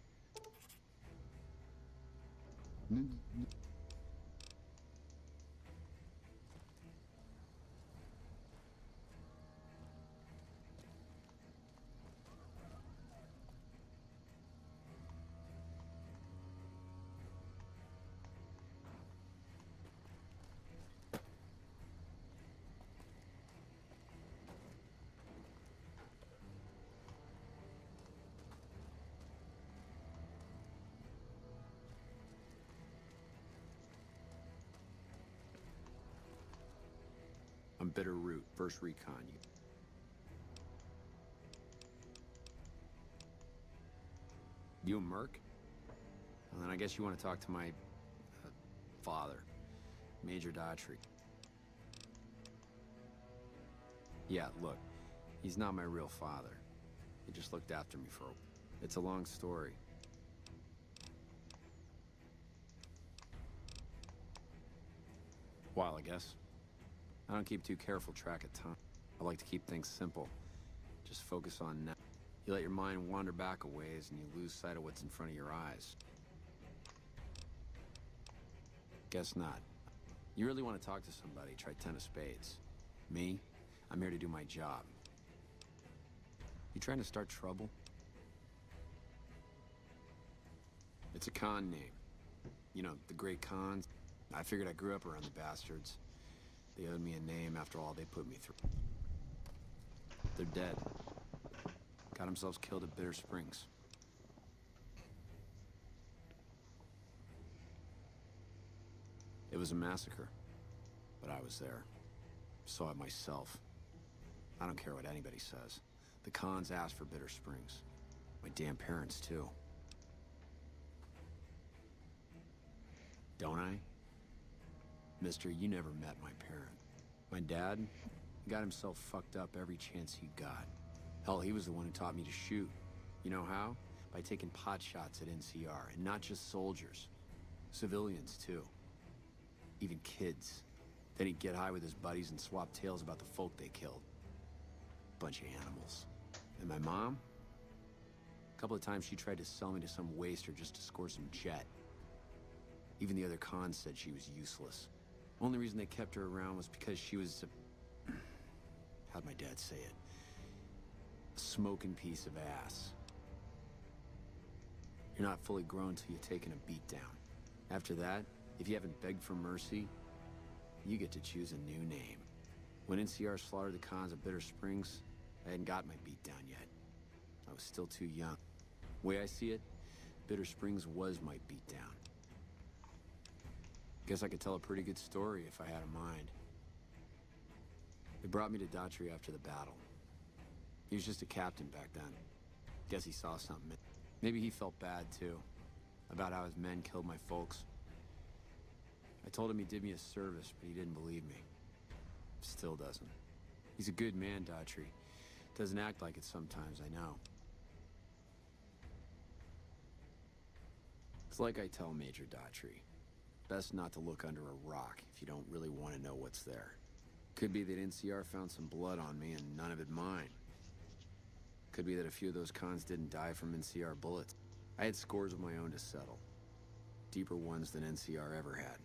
I'm Bitter Root, first recon. You a merc? Well, then I guess you want to talk to my father, Major Daughtry. Yeah, look, he's not my real father. He just looked after me for a... It's a long story. While, I guess. I don't keep too careful track of time. I like to keep things simple. Just focus on now. You let your mind wander back a ways and you lose sight of what's in front of your eyes. Guess not. You really want to talk to somebody, try 10 of spades. Me? I'm here to do my job. You trying to start trouble? It's a con name. You know, the great cons. I figured I grew up around the bastards. They owed me a name after all they put me through. They're dead. Got themselves killed at Bitter Springs. It was a massacre, but I was there. Saw it myself. I don't care what anybody says. The cons asked for Bitter Springs. My damn parents, too. Don't I? Mister, you never met my parent. My dad got himself fucked up every chance he got. Hell, he was the one who taught me to shoot. You know how? By taking pot shots at NCR, and not just soldiers. Civilians, too. Even kids. Then he'd get high with his buddies and swap tales about the folk they killed. Bunch of animals. And my mom? A couple of times she tried to sell me to some waster just to score some jet. Even the other cons said she was useless. Only reason they kept her around was because she was a... How'd my dad say it? A smoking piece of ass. You're not fully grown till you've taken a beat down. After that, if you haven't begged for mercy, you get to choose a new name. When NCR slaughtered the cons of Bitter Springs, I hadn't got my beat down yet. I was still too young. The way I see it, Bitter Springs was my beat down. Guess I could tell a pretty good story if I had a mind. They brought me to Daughtry after the battle. He was just a captain back then. Guess he saw something. Maybe he felt bad, too, about how his men killed my folks. I told him he did me a service, but he didn't believe me. Still doesn't. He's a good man, Daughtry. Doesn't act like it sometimes, I know. It's like I tell Major Daughtry. Best not to look under a rock if you don't really want to know what's there. Could be that NCR found some blood on me and none of it mine. Could be that a few of those cons didn't die from NCR bullets. I had scores of my own to settle. Deeper ones than NCR ever had.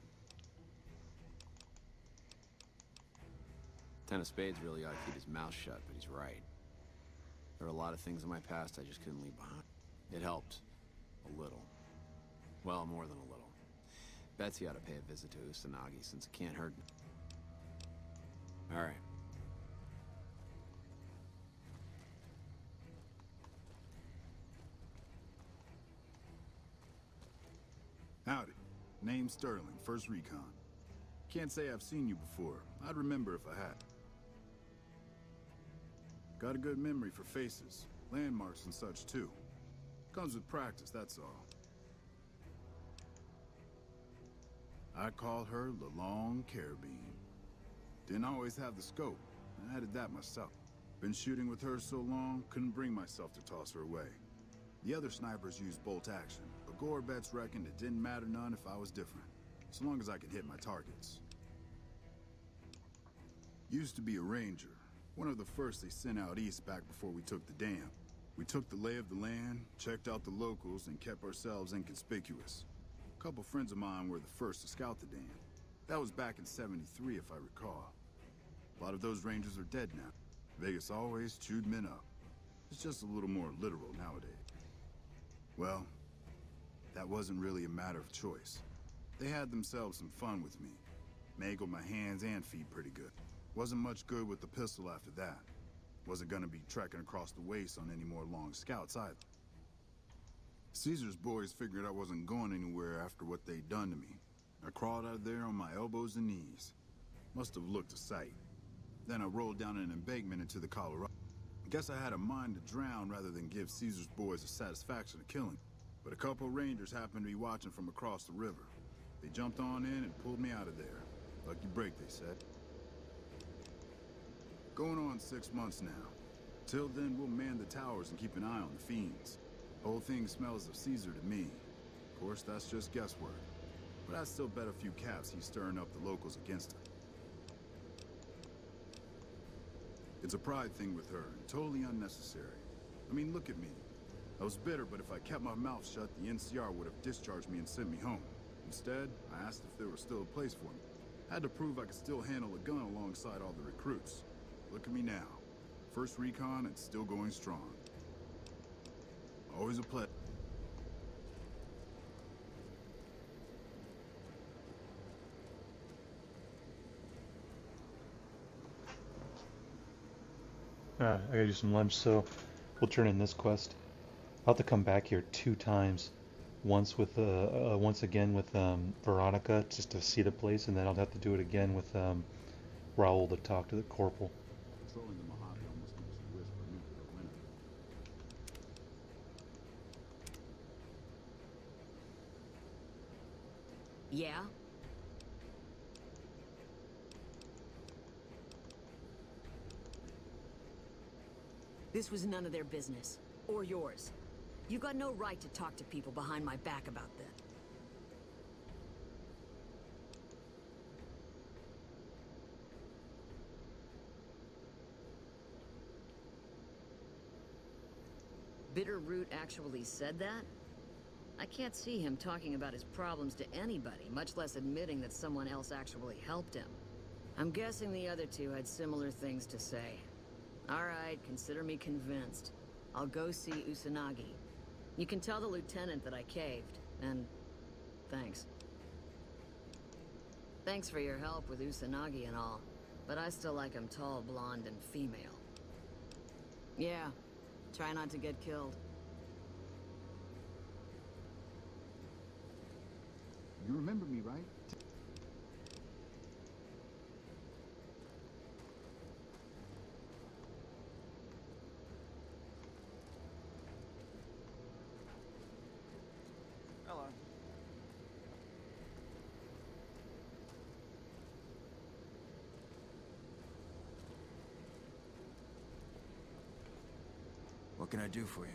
Ten of Spades really ought to keep his mouth shut, but he's right. There are a lot of things in my past I just couldn't leave behind. It helped. A little. Well, more than a little. Betsy ought to pay a visit to Usanagi since it can't hurt. All right. Howdy. Name's Sterling, First Recon. Can't say I've seen you before. I'd remember if I had. Got a good memory for faces, landmarks and such too. Comes with practice, that's all. I call her the Long Carabine. Didn't always have the scope. I added that myself. Been shooting with her so long, couldn't bring myself to toss her away. The other snipers used bolt action, but Gore Betts reckoned it didn't matter none if I was different, so long as I could hit my targets. Used to be a ranger, one of the first they sent out east back before we took the dam. We took the lay of the land, checked out the locals, and kept ourselves inconspicuous. A couple friends of mine were the first to scout the dam. That was back in '73, if I recall. A lot of those rangers are dead now. Vegas always chewed men up. It's just a little more literal nowadays. Well, that wasn't really a matter of choice. They had themselves some fun with me. Mangled my hands and feet pretty good. Wasn't much good with the pistol after that. Wasn't gonna be trekking across the waste on any more long scouts either. Caesar's boys figured I wasn't going anywhere after what they'd done to me. I crawled out of there on my elbows and knees. Must have looked a sight. Then I rolled down an embankment into the Colorado. Guess I had a mind to drown rather than give Caesar's boys the satisfaction of killing. But a couple rangers happened to be watching from across the river. They jumped on in and pulled me out of there. Lucky break, they said. Going on 6 months now. Till then, we'll man the towers and keep an eye on the fiends. Whole thing smells of Caesar to me. Of course, that's just guesswork. But I still bet a few caps he's stirring up the locals against him. It's a pride thing with her, and totally unnecessary. I mean, look at me. I was bitter, but if I kept my mouth shut, the NCR would have discharged me and sent me home. Instead, I asked if there was still a place for me. Had to prove I could still handle a gun alongside all the recruits. Look at me now. First Recon and still going strong. Always a pleasure. I gotta do some lunch, so we'll turn in this quest. I'll have to come back here 2 times. Once again with Veronica, just to see the place, and then I'll have to do it again with Raoul to talk to the corporal. Yeah? This was none of their business. Or yours. You got no right to talk to people behind my back about that. Bitterroot actually said that? I can't see him talking about his problems to anybody, much less admitting that someone else actually helped him. I'm guessing the other two had similar things to say. Alright, consider me convinced. I'll go see Usanagi. You can tell the lieutenant that I caved, and thanks. Thanks for your help with Usanagi and all, but I still like him tall, blonde, and female. Yeah, try not to get killed. You remember me, right? Hello. What can I do for you?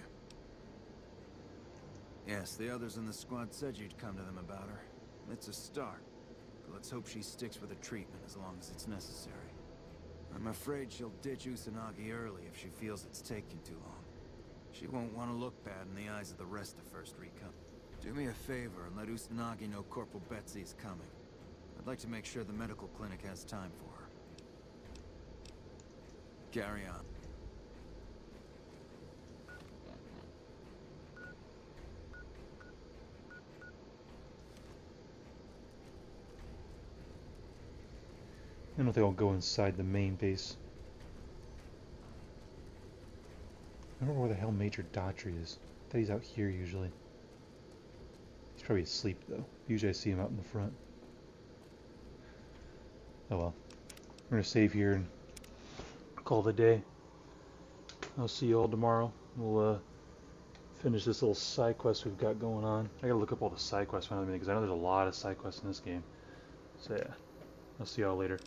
Yes, the others in the squad said you'd come to them about her. It's a start, but let's hope she sticks with her treatment as long as it's necessary. I'm afraid she'll ditch Usanagi early if she feels it's taking too long. She won't want to look bad in the eyes of the rest of First Recon. Do me a favor and let Usanagi know Corporal Betsy is coming. I'd like to make sure the medical clinic has time for her. Carry on. I don't think I'll go inside the main base. I don't know where the hell Major Daughtry is. I thought he's out here usually. He's probably asleep though. Usually I see him out in the front. Oh well. We're gonna save here and call it a day. I'll see you all tomorrow. We'll finish this little side quest we've got going on. I gotta look up all the side quests finally because I know there's a lot of side quests in this game. So yeah, I'll see y'all later.